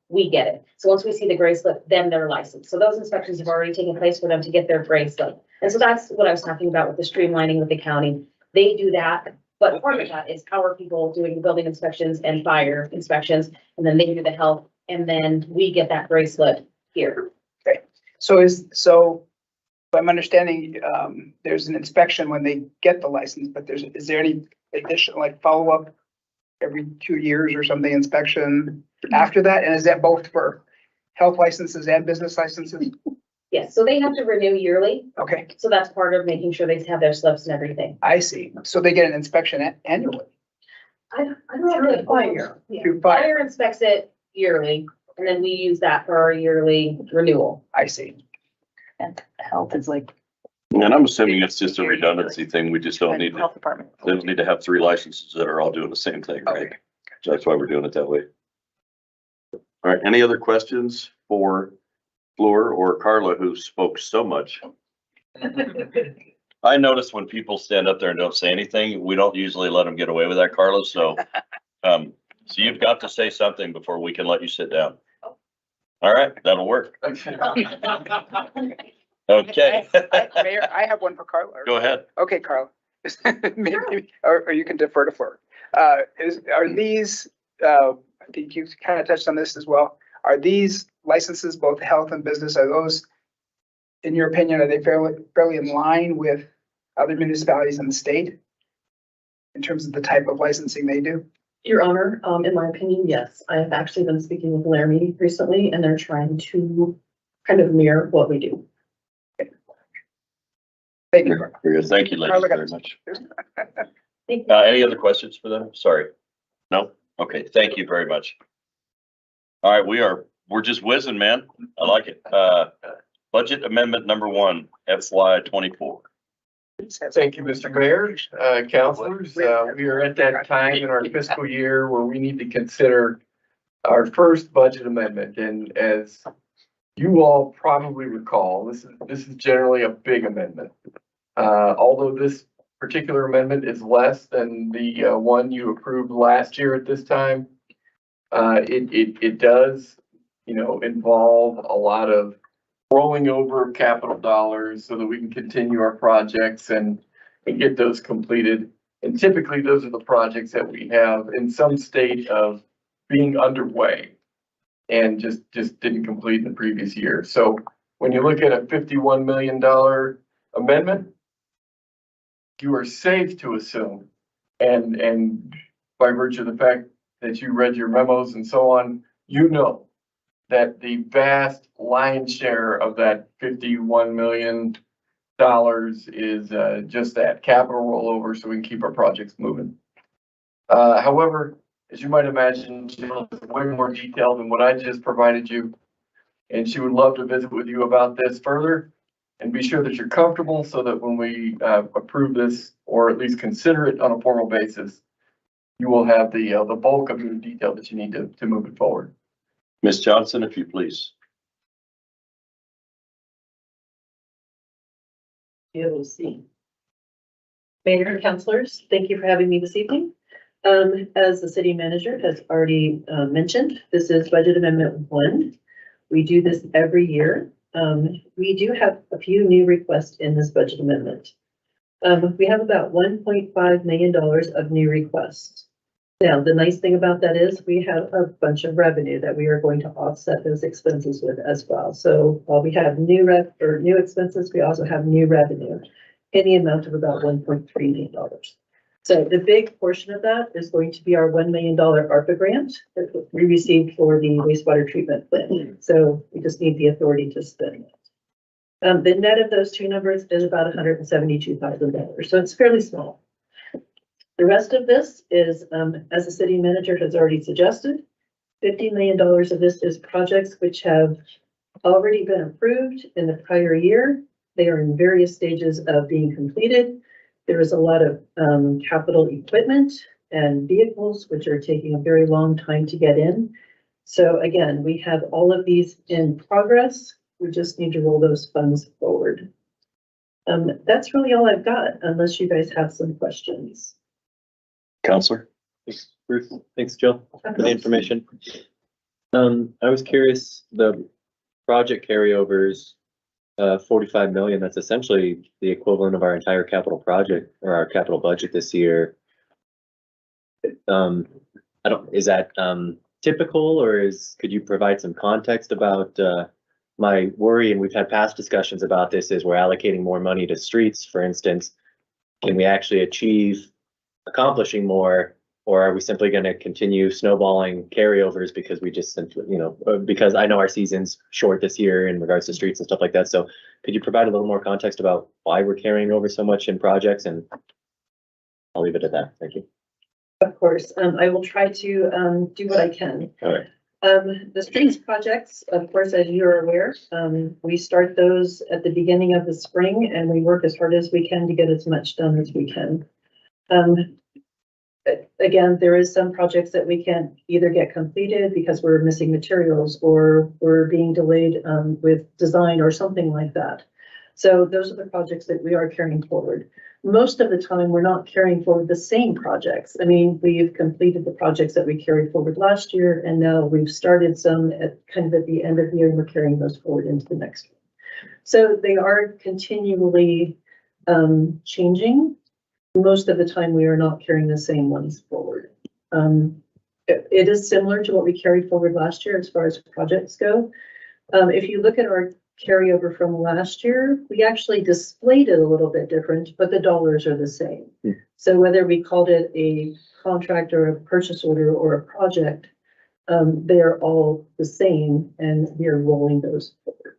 we get it. So once we see the gray slip, then they're licensed. So those inspections have already taken place for them to get their gray slip. And so that's what I was talking about with the streamlining with the county. They do that. But part of that is our people doing the building inspections and fire inspections, and then they do the health, and then we get that gray slip here. Okay, so I'm understanding, there's an inspection when they get the license, but is there any additional, like, follow-up every 2 years or something, inspection after that? And is that both for health licenses and business licenses? Yes, so they have to renew yearly. Okay, So that's part of making sure they have their slips and everything. I see. So they get an inspection annually? I don't know if fire. Through fire, Fire inspects it yearly, and then we use that for our yearly renewal. I see. And health is like. And I'm assuming it's just a redundancy thing. We just don't need to, Health department. they don't need to have 3 licenses that are all doing the same thing, right? Okay. So that's why we're doing it that way. All right, any other questions for Fleur or Carla, who spoke so much? I notice when people stand up there and don't say anything, we don't usually let them get away with that, Carla, so so you've got to say something before we can let you sit down. All right, that'll work. Okay. Mayor, I have one for Carla. Go ahead. Okay, Carla. Maybe, or you can defer to Fleur. Are these, I think you kind of touched on this as well. Are these licenses, both health and business, are those, in your opinion, are they fairly in line with other municipalities in the state in terms of the type of licensing they do? Your Honor, in my opinion, yes. I have actually been speaking with Laramie recently, and they're trying to kind of mirror what we do. Thank you. Very good. Thank you, ladies, Carla got very it. much. Thank you. Any other questions for them? Sorry. No? Okay, thank you very much. All right, we're just whizzing, man. I like it. Budget amendment number 1, FY 24. Thank you, Mr. Mayor, councilors. We are at that time in our fiscal year where we need to consider our first budget amendment. And as you all probably recall, this is generally a big amendment. Although this particular amendment is less than the one you approved last year at this time, it does, involve a lot of rolling over capital dollars so that we can continue our projects and get those completed. And typically, those are the projects that we have in some state of being underway and just didn't complete in the previous year. So when you look at a $51 million amendment, you are safe to assume, and by virtue of the fact that you read your memos and so on, that the vast lion's share of that $51 million is just that capital rollover so we can keep our projects moving. However, as you might imagine, Jill is way more detailed than what I just provided you, and she would love to visit with you about this further and be sure that you're comfortable so that when we approve this, or at least consider it on a formal basis, you will have the bulk of the detail that you need to move it forward. Ms. Johnson, if you please. Be able to see. Mayor and councilors, thank you for having me this evening. As the city manager has already mentioned, this is budget amendment 1. We do this every year. We do have a few new requests in this budget amendment. We have about $1.5 million of new requests. Now, the nice thing about that is we have a bunch of revenue that we are going to offset those expenses with as well. So while we have new expenses, we also have new revenue in the amount of about $1.3 million. So the big portion of that is going to be our $1 million ARPA grant that we received for the wastewater treatment plant. So we just need the authority to spend it. The net of those two numbers is about $172,000. So it's fairly small. The rest of this is, as the city manager has already suggested, $50 million of this is projects which have already been approved in the prior year. They are in various stages of being completed. There is a lot of capital equipment and vehicles which are taking a very long time to get in. So again, we have all of these in progress. We just need to roll those funds forward. That's really all I've got, unless you guys have some questions. Counselor? Thanks, Bruce. Thanks, Jill, for the information. I was curious, the project carryovers, 45 million, that's essentially the equivalent of our entire capital project or our capital budget this year. Is that typical, or could you provide some context about my worry? And we've had past discussions about this, is we're allocating more money to streets, for instance. Can we actually achieve accomplishing more, or are we simply going to continue snowballing carryovers because we just simply, because I know our season's short this year in regards to streets and stuff like that. So could you provide a little more context about why we're carrying over so much in projects? And I'll leave it at that. Thank you. Of course, I will try to do what I can. All right. The streets projects, of course, as you're aware, we start those at the beginning of the spring, and we work as hard as we can to get as much done as we can. Again, there is some projects that we can't either get completed because we're missing materials or we're being delayed with design or something like that. So those are the projects that we are carrying forward. Most of the time, we're not carrying forward the same projects. I mean, we've completed the projects that we carried forward last year, and now we've started some at the end of the year, and we're carrying those forward into the next one. So they are continually changing. Most of the time, we are not carrying the same ones forward. It is similar to what we carried forward last year as far as projects go. If you look at our carryover from last year, we actually displayed it a little bit different, but the dollars are the same. So whether we called it a contract or a purchase order or a project, they're all the same, and we are rolling those forward.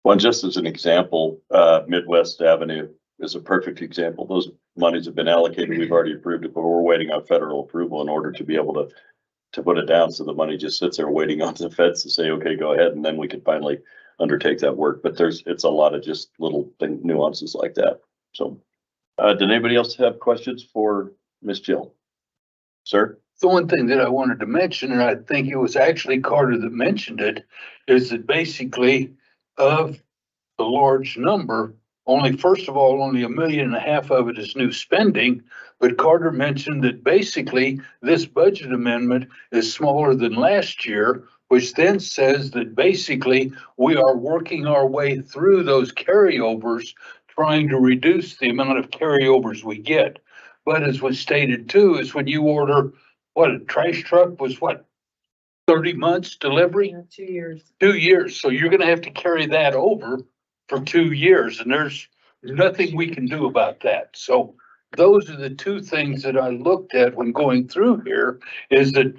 Well, just as an example, Midwest Avenue is a perfect example. Those monies have been allocated. We've already approved it, but we're waiting on federal approval in order to be able to put it down. So the money just sits there waiting on the feds to say, okay, go ahead. And then we can finally undertake that work. But it's a lot of just little nuances like that. So, did anybody else have questions for Miss Jill? Sir? The one thing that I wanted to mention, and I think it was actually Carter that mentioned it, is that basically of the large number, only, first of all, only 1.5 million of it is new spending. But Carter mentioned that basically this budget amendment is smaller than last year, which then says that basically we are working our way through those carryovers, trying to reduce the amount of carryovers we get. But as was stated too, is when you order, what, a trash truck was what, 30 months delivery? 2 years. 2 years. So you're gonna have to carry that over for 2 years, and there's nothing we can do about that. So those are the two things that I looked at when going through here, is that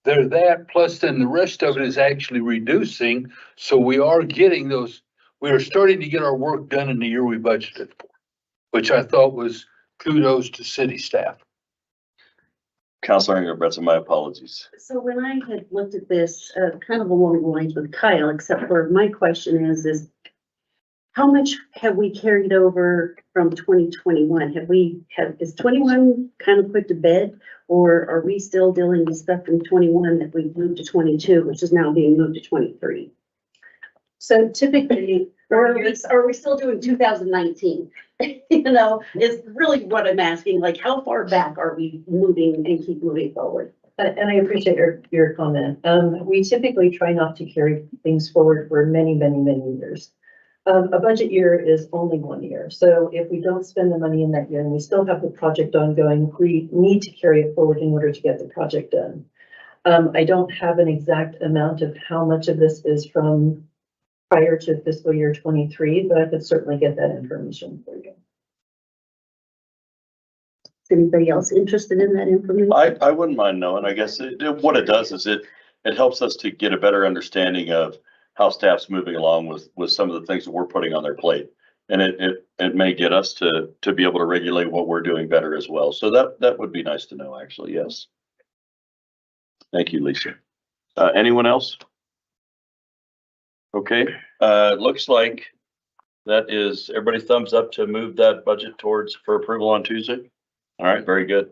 they're that, plus then the rest of it is actually reducing. So we are getting those, we are starting to get our work done in the year we budgeted for, which I thought was kudos to city staff. Counselor Engelbretson, my apologies. So when I had looked at this, kind of along the lines with Kyle, except for my question is how much have we carried over from 2021? Is 21 kind of put to bed, or are we still dealing with stuff from 21 that we moved to 22, which is now being moved to 23? So typically, or are we still doing 2019? You know, is really what I'm asking, like how far back are we moving and keep moving forward? And I appreciate your comment. We typically try not to carry things forward for many years. A budget year is only 1 year. So if we don't spend the money in that year and we still have the project ongoing, we need to carry it forward in order to get the project done. I don't have an exact amount of how much of this is from prior to fiscal year 23, but I could certainly get that information for you. Is anybody else interested in that information? I wouldn't mind knowing. I guess what it does is it helps us to get a better understanding of how staff's moving along with some of the things that we're putting on their plate. And it may get us to be able to regulate what we're doing better as well. So that would be nice to know, actually. Yes. Thank you, Lisa. Anyone else? Okay, looks like that is everybody thumbs up to move that budget for approval on Tuesday. All right, very good.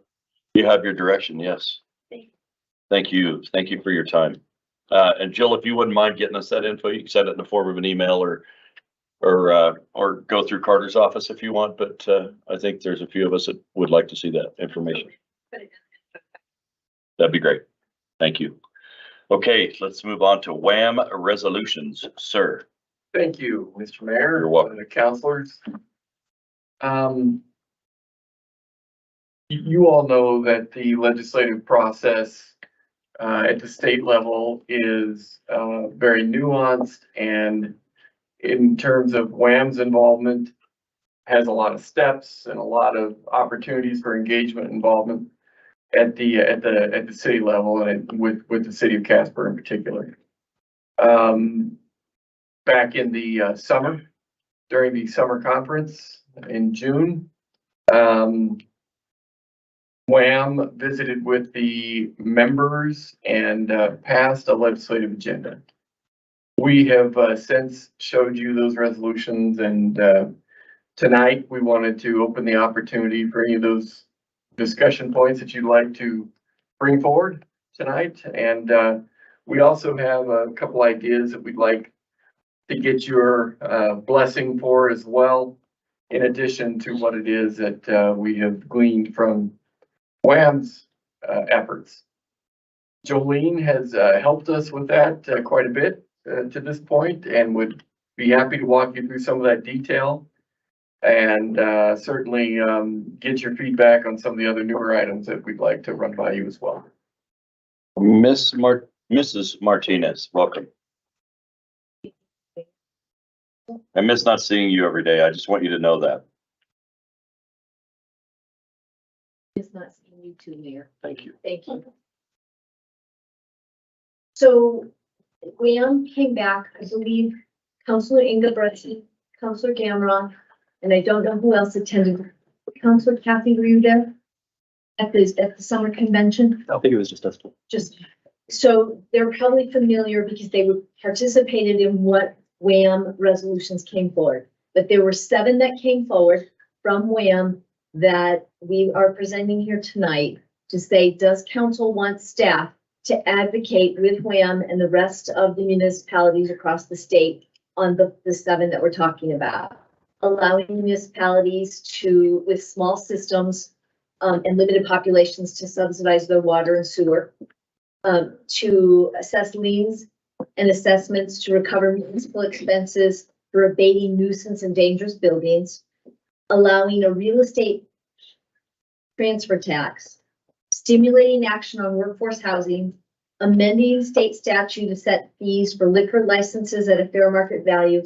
You have your direction. Yes. Thank you. Thank you for your time. And Jill, if you wouldn't mind getting us that info, you can send it in the form of an email or go through Carter's office if you want. But I think there's a few of us that would like to see that information. That'd be great. Thank you. Okay, let's move on to WHAM resolutions, sir. Thank you, Mr. Mayor. You're welcome. Councilors. You all know that the legislative process at the state level is very nuanced, and in terms of WHAM's involvement, has a lot of steps and a lot of opportunities for engagement involvement at the city level and with the city of Casper in particular. Back in the summer, during the summer conference in June, WHAM visited with the members and passed a legislative agenda. We have since showed you those resolutions, and tonight we wanted to open the opportunity for any of those discussion points that you'd like to bring forward tonight. And we also have a couple ideas that we'd like to get your blessing for as well, in addition to what it is that we have gleaned from WHAM's efforts. Jolene has helped us with that quite a bit to this point, and would be happy to walk you through some of that detail, and certainly get your feedback on some of the other newer items that we'd like to run by you as well. Mrs. Martinez, welcome. I miss not seeing you every day. I just want you to know that. It's not seeing you too, Mayor. Thank you. Thank you. So WHAM came back, I believe, Counselor Inga Bretsky, Counselor Gamroth, and I don't know who else attended. Counselor Kathy, were you there? At the summer convention? I think it was just us. Just, so they're probably familiar because they participated in what WHAM resolutions came forward. But there were 7 that came forward from WHAM that we are presenting here tonight to say, does council want staff to advocate with WHAM and the rest of the municipalities across the state on the 7 that we're talking about? Allowing municipalities to, with small systems, and limited populations, to subsidize their water and sewer, to assess liens and assessments to recover municipal expenses for abating nuisance and dangerous buildings, allowing a real estate transfer tax, stimulating action on workforce housing, amending state statute to set fees for liquor licenses at a fair market value,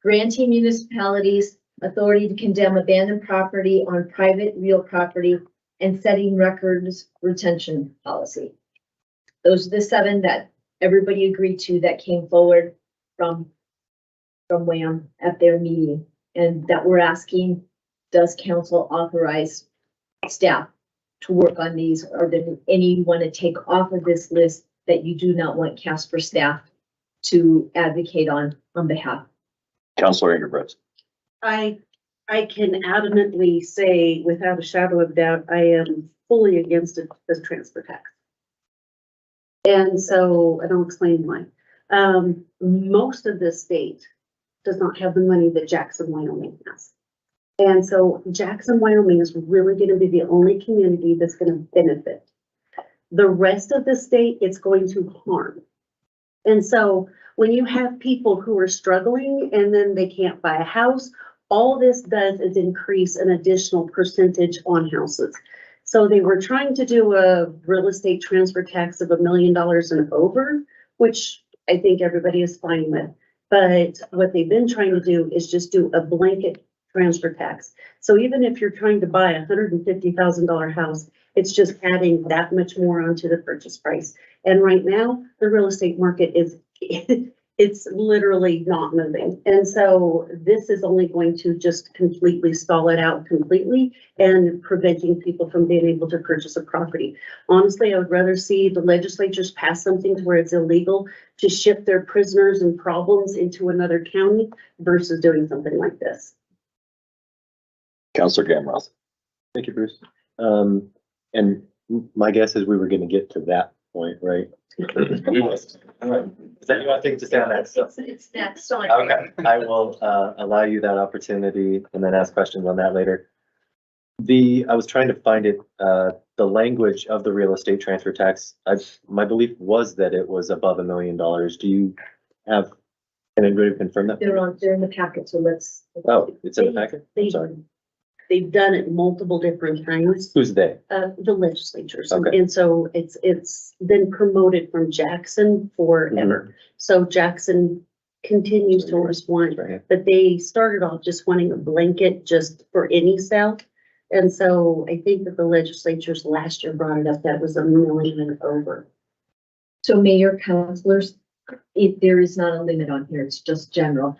granting municipalities authority to condemn abandoned property on private real property, and setting records retention policy. Those are the 7 that everybody agreed to that came forward from WHAM at their meeting, and that we're asking, does council authorize staff to work on these, or does anyone to take off of this list that you do not want Casper staff to advocate on behalf? Counselor Ingebretson. I can adamantly say without a shadow of doubt, I am fully against this transfer tax. And so, and I'll explain why. Most of the state does not have the money that Jackson, Wyoming has. And so Jackson, Wyoming is really going to be the only community that's going to benefit. The rest of the state, it's going to harm. And so when you have people who are struggling and then they can't buy a house, all this does is increase an additional percentage on houses. So they were trying to do a real estate transfer tax of $1 million and over, which I think everybody is fine with. But what they've been trying to do is just do a blanket transfer tax. So even if you're trying to buy a $150,000 house, it's just adding that much more onto the purchase price. And right now, the real estate market is, it's literally not moving. And so this is only going to just completely stall it out completely and preventing people from being able to purchase a property. Honestly, I would rather see the legislatures pass something to where it's illegal to ship their prisoners and problems into another county versus doing something like this. Counselor Gamroth. Thank you, Bruce. And my guess is we were gonna get to that point, right? Is that you, I think, to say on that? It's next on. Okay, I will allow you that opportunity and then ask questions on that later. I was trying to find it, the language of the real estate transfer tax. My belief was that it was above $1 million. Do you have, can anybody confirm that? They're in the packet, so let's. Oh, it's in the packet? I'm sorry. They've done it multiple different times. Who's they? The legislatures. Okay. And so it's been promoted from Jackson forever. So Jackson continues to respond, but they started off just wanting a blanket just for any sale. And so I think that the legislatures last year brought it up, that was $1 million and over. So mayor, councilors, there is not a limit on here, it's just general.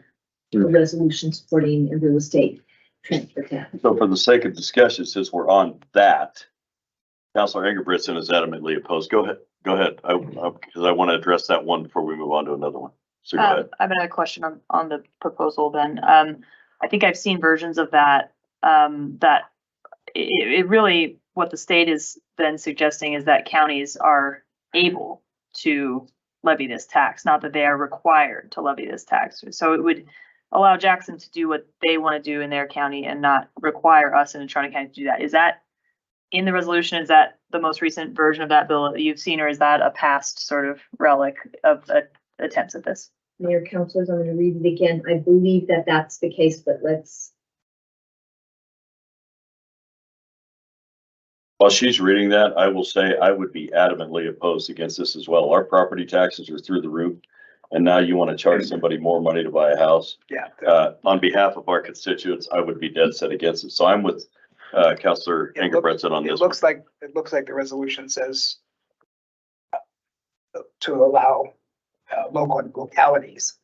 A resolution supporting a real estate transfer tax. So for the sake of discussion, since we're on that, Counselor Ingebretson is adamantly opposed. Go ahead. Because I want to address that one before we move on to another one. So go ahead. I have another question on the proposal then. I think I've seen versions of that, that it really, what the state is then suggesting is that counties are able to levy this tax, not that they are required to levy this tax. So it would allow Jackson to do what they want to do in their county and not require us in Toronto County to do that. Is that in the resolution? Is that the most recent version of that bill that you've seen, or is that a past sort of relic of attempts at this? Mayor, councilors, I'm going to read it again. I believe that that's the case, but let's. While she's reading that, I will say I would be adamantly opposed against this as well. Our property taxes are through the roof. And now you want to charge somebody more money to buy a house. Yeah. On behalf of our constituents, I would be dead set against it. So I'm with Counselor Ingebretson on this. It looks like the resolution says to allow localities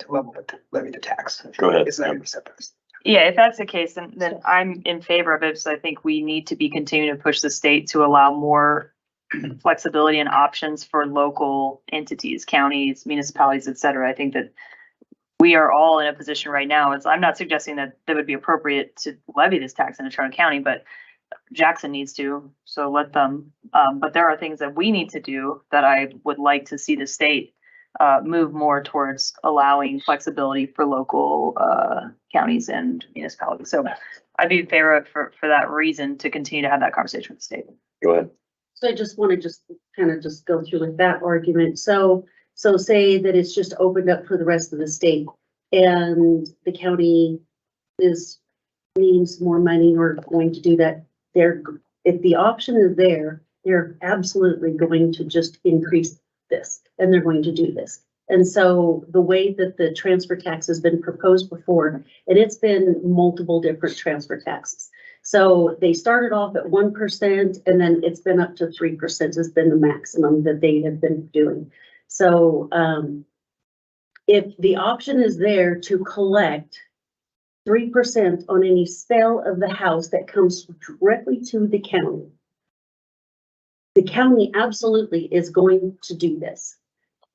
levy the tax. Go ahead. It's not gonna be separate. Yeah, if that's the case, then I'm in favor of it. So I think we need to be continuing to push the state to allow more flexibility and options for local entities, counties, municipalities, et cetera. I think that we are all in a position right now. I'm not suggesting that it would be appropriate to levy this tax in Eternal County, but Jackson needs to, so let them. But there are things that we need to do that I would like to see the state move more towards allowing flexibility for local counties and municipalities. So I'd be in favor of for that reason to continue to have that conversation with the state. Go ahead. So I just want to kind of go through with that argument. So say that it's just opened up for the rest of the state and the county is needing some more money or going to do that. If the option is there, they're absolutely going to just increase this and they're going to do this. And so the way that the transfer tax has been proposed before, and it's been multiple different transfer taxes. So they started off at 1% and then it's been up to 3% has been the maximum that they have been doing. So if the option is there to collect 3% on any sale of the house that comes directly to the county absolutely is going to do this.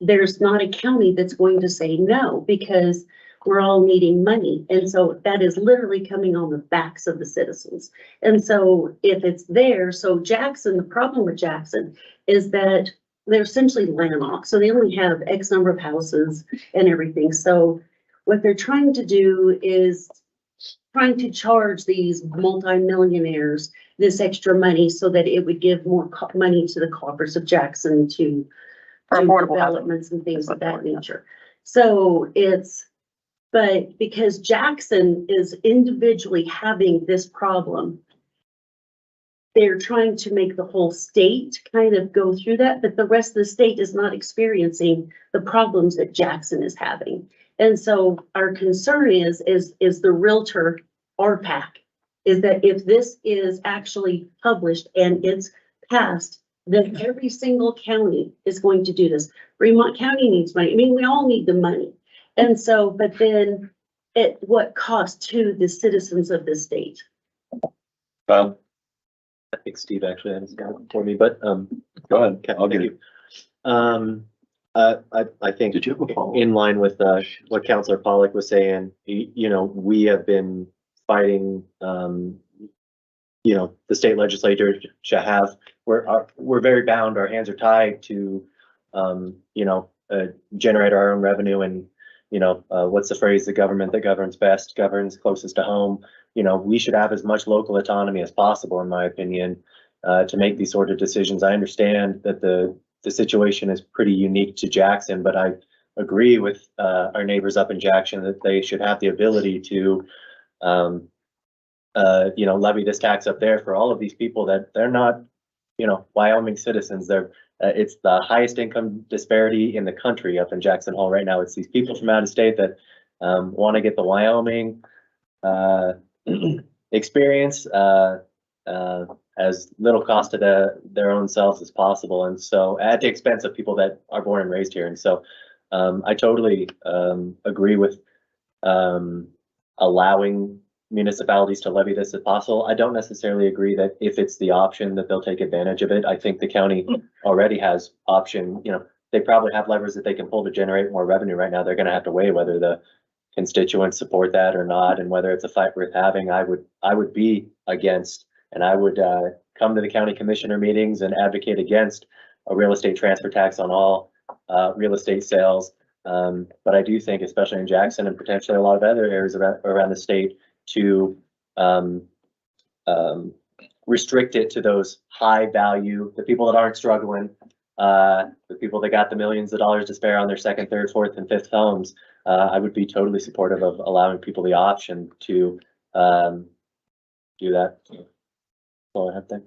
There's not a county that's going to say no because we're all needing money. And so that is literally coming on the backs of the citizens. And so if it's there, so Jackson, the problem with Jackson is that they're essentially landlocked. So they only have X number of houses and everything. So what they're trying to do is trying to charge these multimillionaires this extra money so that it would give more money to the coffers of Jackson to developments and things of that nature. So but because Jackson is individually having this problem, they're trying to make the whole state kind of go through that, but the rest of the state is not experiencing the problems that Jackson is having. And so our concern is the realtor RPAC, is that if this is actually published and it's passed, then every single county is going to do this. Fremont County needs money. I mean, we all need the money. And so, but then at what cost to the citizens of the state? Kyle, I think Steve actually had his hand for me, but, go ahead. okay, I'll get thank it. you. I think Did you have a follow-up? in line with, what Councillor Pollack was saying, you know, we have been fighting, you know, the state legislature to have, we're very bound, our hands are tied to, you know, generate our own revenue and, you know, what's the phrase, the government that governs best governs closest to home. You know, we should have as much local autonomy as possible, in my opinion, to make these sort of decisions. I understand that the situation is pretty unique to Jackson, but I agree with our neighbors up in Jackson that they should have the ability to, you know, levy this tax up there for all of these people that they're not, you know, Wyoming citizens. They're it's the highest income disparity in the country up in Jackson Hole right now. It's these people from out of state that want to get the Wyoming experience as little cost to their own selves as possible, and so at the expense of people that are born and raised here. And so I totally agree with allowing municipalities to levy this if possible. I don't necessarily agree that if it's the option that they'll take advantage of it. I think the county already has option, you know, they probably have levers that they can pull to generate more revenue right now. They're gonna have to weigh whether the constituents support that or not, and whether it's a fight worth having. I would be against, and I would come to the county commissioner meetings and advocate against a real estate transfer tax on all real estate sales. But I do think, especially in Jackson and potentially a lot of other areas around the state, to restrict it to those high value, the people that aren't struggling, the people that got the millions of dollars to spare on their second, third, fourth, and fifth homes. I would be totally supportive of allowing people the option to do that. That's all I have there.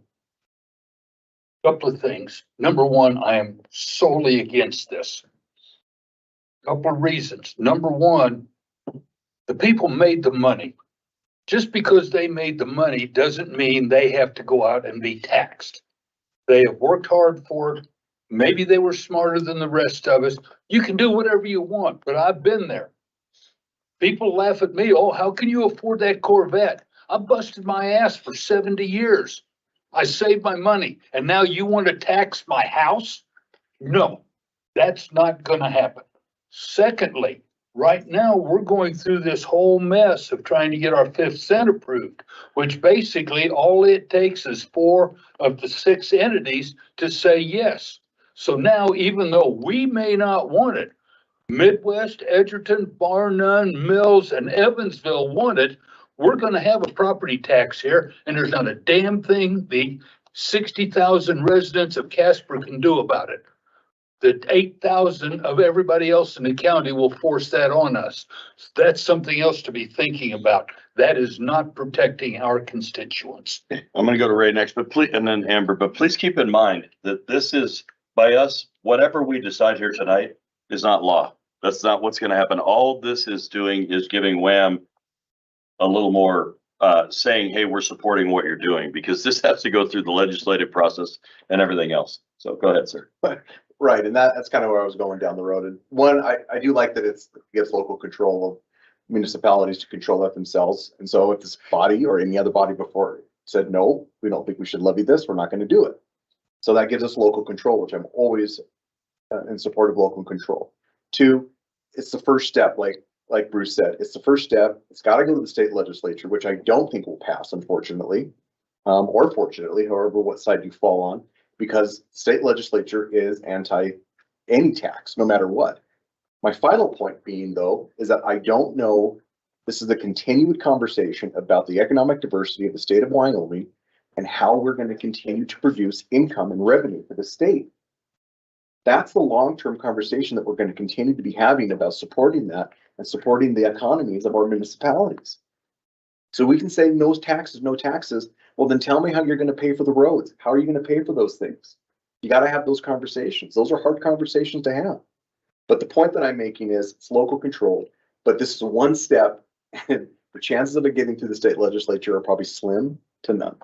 Couple of things. Number one, I am solely against this. Couple of reasons. Number one, the people made the money. Just because they made the money doesn't mean they have to go out and be taxed. They have worked hard for it. Maybe they were smarter than the rest of us. You can do whatever you want, but I've been there. People laugh at me, oh, how can you afford that Corvette? I busted my ass for 70 years. I saved my money, and now you want to tax my house? No, that's not gonna happen. Secondly, right now, we're going through this whole mess of trying to get our 5th cent approved, which basically all it takes is 4 of the 6 entities to say yes. So now, even though we may not want it, Midwest, Edgerton, Bar None, Mills, and Evansville want it, we're gonna have a property tax here, and there's not a damn thing the 60,000 residents of Casper can do about it. The 8,000 of everybody else in the county will force that on us. That's something else to be thinking about. That is not protecting our constituents. I'm gonna go to Ray next, but please, and then Amber, but please keep in mind that this is, by us, whatever we decide here tonight is not law. That's not what's gonna happen. All this is doing is giving Wham a little more, saying, hey, we're supporting what you're doing, because this has to go through the legislative process and everything else. So go ahead, sir. Right, and that's kind of where I was going down the road. And one, I do like that it gives local control of municipalities to control that themselves. And so if this body or any other body before said, no, we don't think we should levy this, we're not going to do it. So that gives us local control, which I'm always in support of local control. 2, it's the first step, like Bruce said, it's the first step. It's got to go to the state legislature, which I don't think will pass, unfortunately, or fortunately, however, what side you fall on, because state legislature is anti any tax, no matter what. My final point being, though, is that I don't know, this is a continued conversation about the economic diversity of the state of Wyoming and how we're going to continue to produce income and revenue for the state. That's the long-term conversation that we're going to continue to be having about supporting that and supporting the economies of our municipalities. So we can say no taxes, no taxes. Well, then tell me how you're going to pay for the roads. How are you going to pay for those things? You got to have those conversations. Those are hard conversations to have. But the point that I'm making is it's local control, but this is one step, and the chances of it getting through the state legislature are probably slim to none.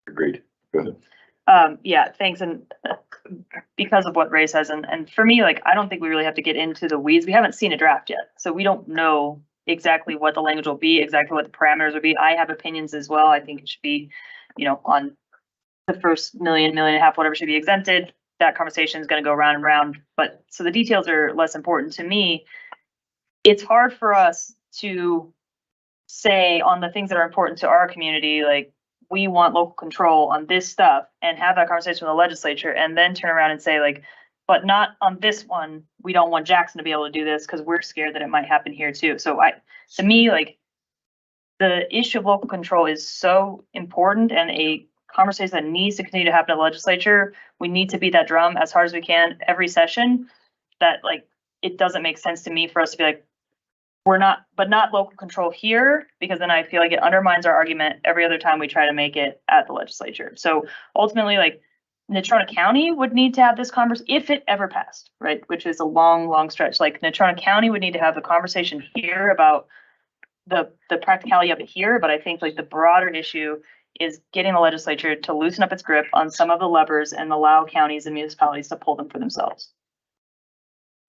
Agreed. Go ahead. Yeah, thanks. And because of what Ray says, and for me, like, I don't think we really have to get into the weeds. We haven't seen a draft yet, so we don't know exactly what the language will be, exactly what the parameters will be. I have opinions as well. I think it should be, on the first million and a half, whatever should be exempted. That conversation is going to go round and round. But so the details are less important to me. It's hard for us to say on the things that are important to our community, like, we want local control on this stuff, and have that conversation with the legislature, and then turn around and say, like, but not on this one. We don't want Jackson to be able to do this because we're scared that it might happen here too. So to me, like, the issue of local control is so important, and a conversation that needs to continue to happen in the legislature. We need to beat that drum as hard as we can every session. That, like, it doesn't make sense to me for us to be like, we're not, but not local control here, because then I feel like it undermines our argument every other time we try to make it at the legislature. So ultimately, like, Natrona County would need to have this conversation if it ever passed, right? Which is a long, long stretch. Like, Natrona County would need to have the conversation here about the practicality of it here. But I think, like, the broader issue is getting the legislature to loosen up its grip on some of the levers and allow counties and municipalities to pull them for themselves.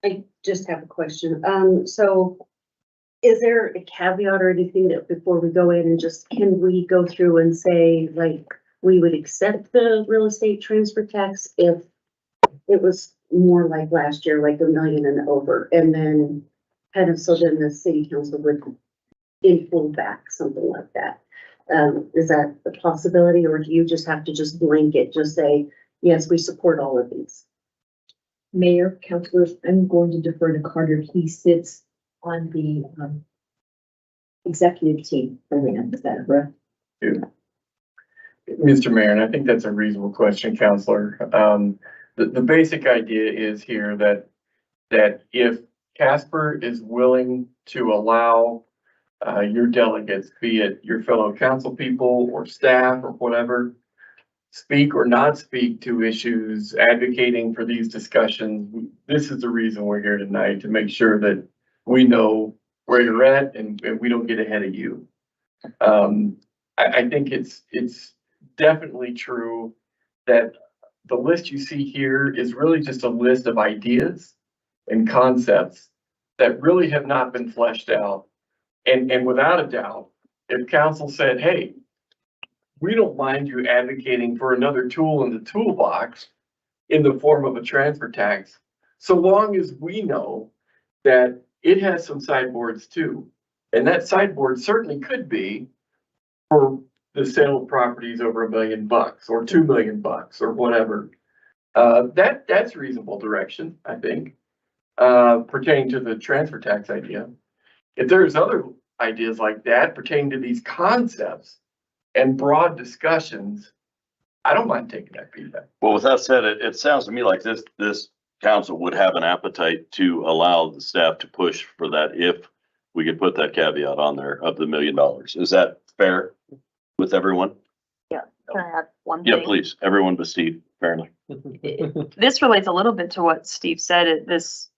I just have a question. So is there a caveat or anything that before we go in and just, can we go through and say, like, we would accept the real estate transfer tax if it was more like last year, like $1 million and over, and then kind of, so then the city council would in full back, something like that. Is that a possibility, or do you just have to just blanket, just say, yes, we support all of these? Mayor, councilors, I'm going to defer to Carter. He sits on the executive team for WHAM. Is that correct? Mr. Mayor, and I think that's a reasonable question, Counselor. The basic idea is here that if Casper is willing to allow your delegates, be it your fellow council people or staff or whatever, speak or not speak to issues, advocating for these discussions, this is the reason we're here tonight, to make sure that we know where you're at and we don't get ahead of you. I think it's definitely true that the list you see here is really just a list of ideas and concepts that really have not been fleshed out. And without a doubt, if council said, hey, we don't mind you advocating for another tool in the toolbox in the form of a transfer tax, so long as we know that it has some sideboards too. And that sideboard certainly could be for the sale of properties over $1 million or $2 million or whatever. That's reasonable direction, I think, pertaining to the transfer tax idea. If there's other ideas like that pertaining to these concepts and broad discussions, I don't mind taking that feedback. Well, with that said, it sounds to me like this council would have an appetite to allow the staff to push for that if we could put that caveat on there of the $1 million. Is that fair with everyone? Can I add one Yeah, thing? please. Everyone but Steve, apparently. This relates a little bit to what Steve said, this,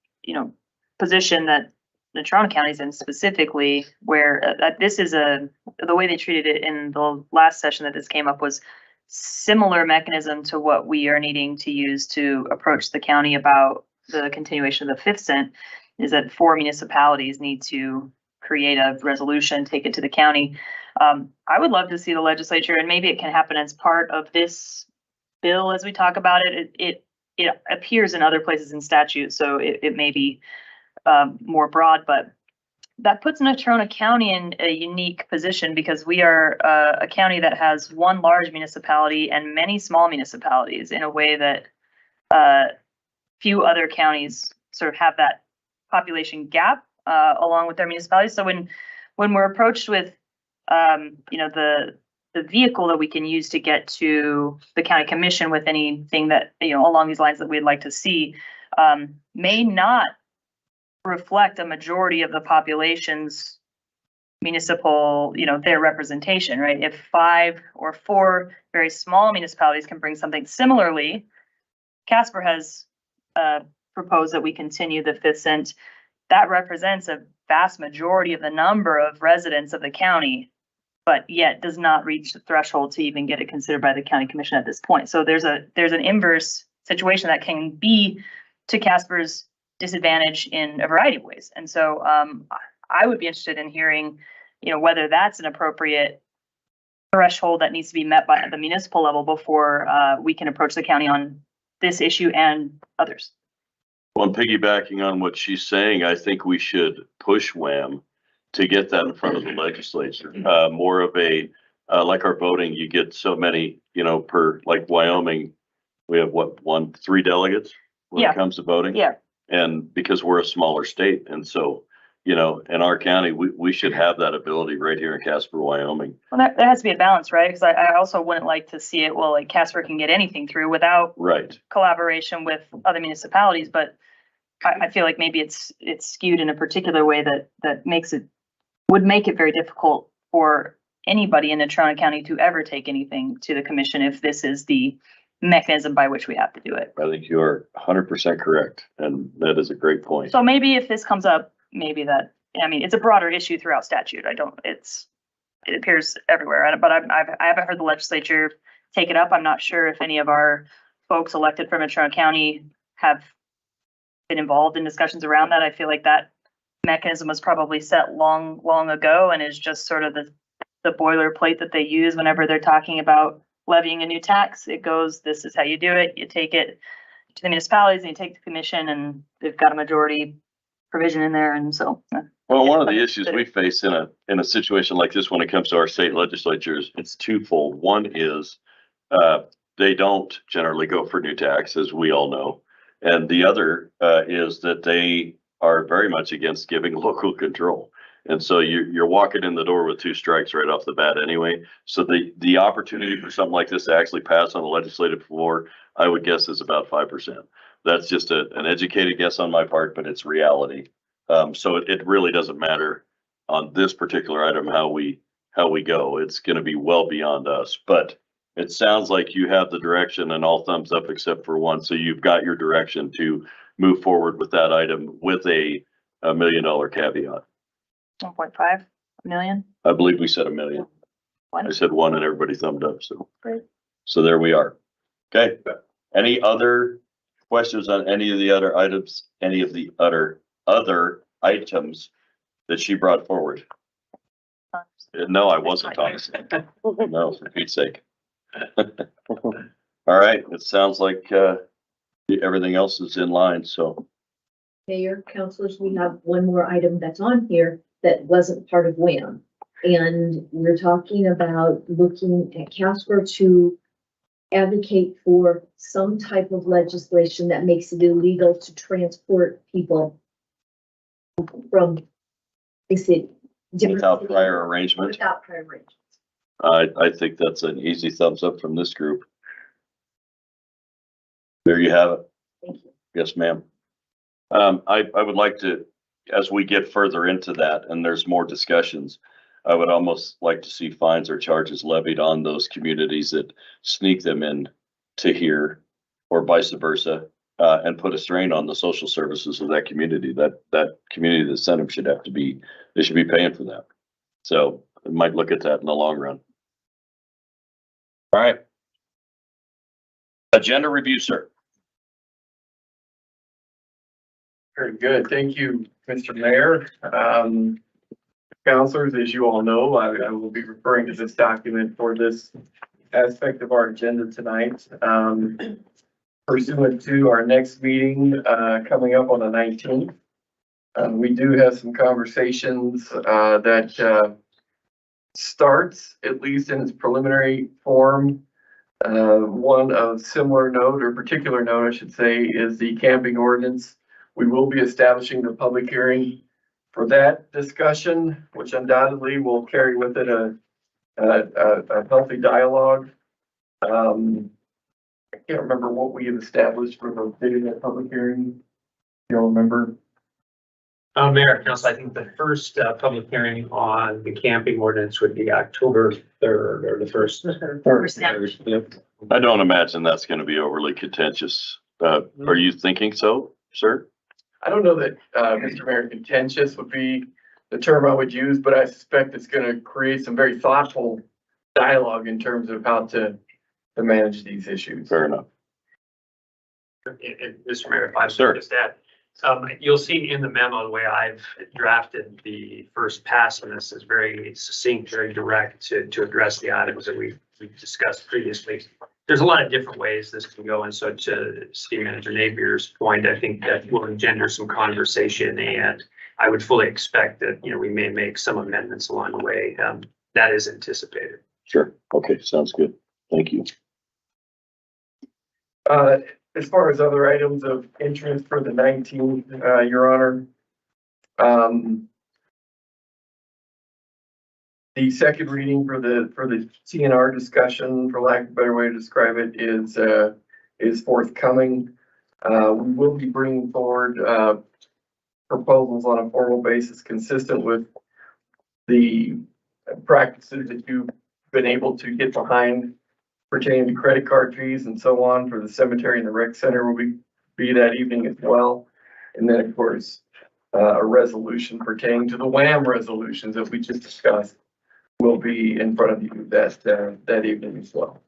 position that the Toronto County's in specifically, where this is the way they treated it in the last session that this came up was similar mechanism to what we are needing to use to approach the county about the continuation of the 5th cent, is that 4 municipalities need to create a resolution, take it to the county. I would love to see the legislature, and maybe it can happen as part of this bill as we talk about it. It appears in other places in statute, so it may be more broad, but that puts Toronto County in a unique position because we are a county that has one large municipality and many small municipalities in a way that few other counties sort of have that population gap along with their municipalities. So when we're approached with the vehicle that we can use to get to the county commission with anything that along these lines that we'd like to see may not reflect a majority of the population's municipal, their representation, right? If 5 or 4 very small municipalities can bring something similarly, Casper has proposed that we continue the 5th cent. That represents a vast majority of the number of residents of the county, but yet does not reach the threshold to even get it considered by the county commission at this point. So there's an inverse situation that can be to Casper's disadvantage in a variety of ways. And so I would be interested in hearing, whether that's an appropriate threshold that needs to be met by the municipal level before we can approach the county on this issue and others. Well, piggybacking on what she's saying, I think we should push WHAM to get that in front of the legislature. More of a, like our voting, you get so many, per, like Wyoming, we have 3 delegates when it comes to voting. Yeah. And because we're a smaller state. And so, in our county, we should have that ability right here in Casper, Wyoming. Well, there has to be a balance, right? Because I also wouldn't like to see it, well, like Casper can get anything through without collaboration with other municipalities. But I feel like maybe it's skewed in a particular way that would make it very difficult for anybody in Toronto County to ever take anything to the commission if this is the mechanism by which we have to do it. I think you are 100% correct. And that is a great point. So maybe if this comes up, maybe that, it's a broader issue throughout statute. It appears everywhere, but I haven't heard the legislature take it up. I'm not sure if any of our folks elected from Toronto County have been involved in discussions around that. I feel like that mechanism was probably set long ago and is just sort of the boilerplate that they use whenever they're talking about levying a new tax. It goes, this is how you do it. You take it to the municipalities and you take the commission, and they've got a majority provision in there. And so. Well, one of the issues we face in a situation like this when it comes to our state legislatures, it's twofold. One is they don't generally go for new tax, as we all know. And the other is that they are very much against giving local control. And so you're walking in the door with 2 strikes right off the bat anyway. So the opportunity for something like this to actually pass on the legislative floor, I would guess, is about 5%. That's just an educated guess on my part, but it's reality. So it really doesn't matter on this particular item how we go. It's going to be well beyond us. But it sounds like you have the direction and all thumbs up except for one. So you've got your direction to move forward with that item with a $1 million caveat. 1.5 million. I believe we said $1 million. I said 1 and everybody thumbed up. So great. So there we are. Okay. Any other questions on any of the other items? Any of the other items that she brought forward? No, I wasn't, Thomas. No, for Pete's sake. All right, it sounds like, everything else is in line, so. Mayor, councilors, we have one more item that's on here that wasn't part of WHAM. And we're talking about looking at Casper to advocate for some type of legislation that makes it illegal to transport people from the city. Without prior arrangement, Without prior arrangement. I think that's an easy thumbs up from this group. There you have it. Thank you. Yes, ma'am. I would like to, as we get further into that and there's more discussions, I would almost like to see fines or charges levied on those communities that sneak them in to here or vice versa, and put a strain on the social services of that community. That community that sent them should have to be, they should be paying for that. So I might look at that in the long run. All right. Agenda review, sir. Very good. Thank you, Mr. Mayor. Counselors, as you all know, I will be referring to this document for this aspect of our agenda tonight. Pursuant to our next meeting, coming up on the 19th, we do have some conversations, that, starts, at least in its preliminary form. One of similar note or particular note, I should say, is the camping ordinance. We will be establishing the public hearing for that discussion, which undoubtedly will carry with it a healthy dialogue. I can't remember what we have established for the date of that public hearing. You'll remember? Mayor, Council, I think the first public hearing on the camping ordinance would be October 3rd or the 1st. Yep. I don't imagine that's going to be overly contentious. Are you thinking so, sir? I don't know that, Mr. Mayor, contentious would be the term I would use, but I suspect it's gonna create some very thoughtful dialogue in terms of how to manage these issues. Fair enough. And Mr. Mayor, if I Sir. could just add, you'll see in the memo, the way I've drafted the first pass on this is very succinct, very direct to address the items that we discussed previously. There's a lot of different ways this can go, and so to City Manager Napier's point, I think that will engender some conversation, and I would fully expect that, we may make some amendments along the way. That is anticipated. Sure. Okay, sounds good. Thank you. As far as other items of interest for the 19th, Your Honor, the second reading for the TNR discussion, for lack of a better way to describe it, is forthcoming. We will be bringing forward proposals on a formal basis consistent with the practices that you've been able to get behind pertaining to credit card fees and so on for the cemetery and the rec center will be that evening as well. And then, of course, a resolution pertaining to the WHAM resolutions that we just discussed will be in front of you that evening as well.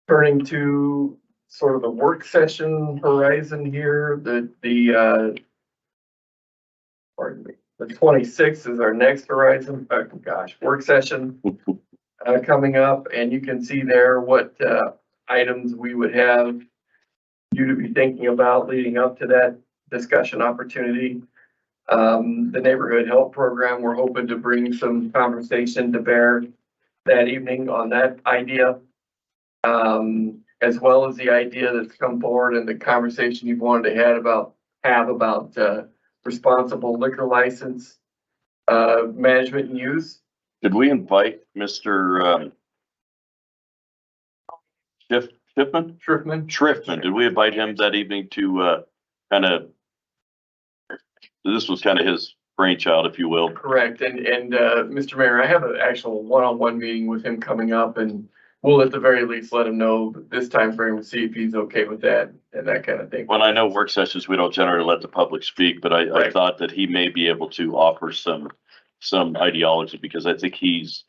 Turning to sort of the work session horizon here, pardon me, the 26th is our next horizon, work session coming up, and you can see there what items we would have you to be thinking about leading up to that discussion opportunity. The neighborhood health program, we're hoping to bring some conversation to bear that evening on that idea, as well as the idea that's come forward and the conversation you've wanted to have about responsible liquor license management and use. Did we invite Mr. Schriftman? Did we invite him that evening to this was kind of his brainchild, if you will? Correct. And Mr. Mayor, I have an actual one-on-one meeting with him coming up, and we'll at the very least let him know this time frame and see if he's okay with that and that kind of thing. Well, I know work sessions, we don't generally let the public speak, but I thought that he may be able to offer some ideology, because I think he's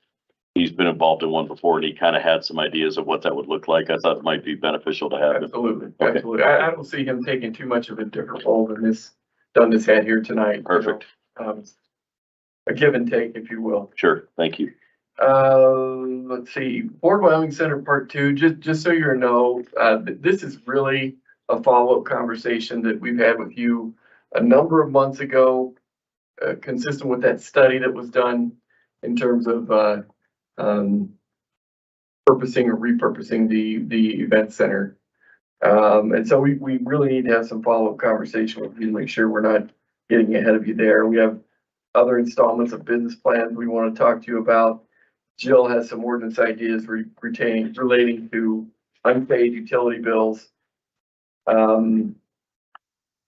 been involved in one before and he kind of had some ideas of what that would look like. I thought it might be beneficial to have him. Absolutely. Okay. Absolutely. I don't see him taking too much of a different role than this had here tonight. Perfect. a give and take, if you will. Sure, thank you. Let's see, Fort Wyoming Center Part Two, just so you know, this is really a follow-up conversation that we've had with you a number of months ago, consistent with that study that was done in terms of, purposing or repurposing the event center. And so we really need to have some follow-up conversation with you to make sure we're not getting ahead of you there. We have other installments of business plans we want to talk to you about. Jill has some ordinance ideas relating to unpaid utility bills. And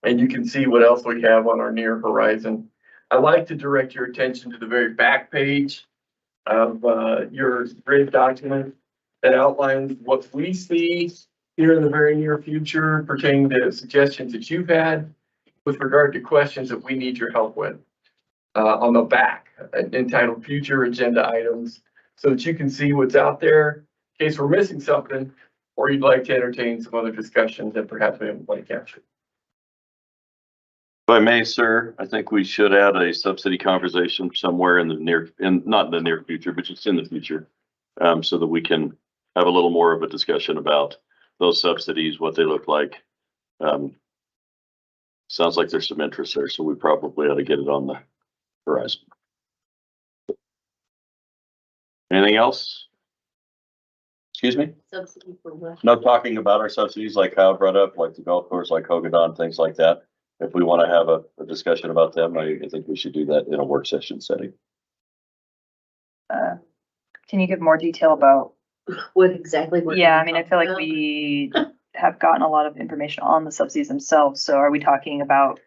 you can see what else we have on our near horizon. I'd like to direct your attention to the very back page of your grid document that outlines what we see here in the very near future pertaining to suggestions that you've had with regard to questions that we need your help with. On the back, entitled Future Agenda Items, so that you can see what's out there in case we're missing something, or you'd like to entertain some other discussions that perhaps we haven't quite captured. If I may, sir, I think we should add a subsidy conversation somewhere in the not in the near future, but just in the future, so that we can have a little more of a discussion about those subsidies, what they look like. Sounds like there's some interest there, so we probably ought to get it on the horizon. Anything else? Excuse me? Subsidy for what? No talking about our subsidies like Kyle brought up, like the golf course, like Hogadon, things like that. If we want to have a discussion about them, I think we should do that in a work session setting. Can you give more detail about? What exactly? Yeah, I mean, I feel like we have gotten a lot of information on the subsidies themselves. So are we talking about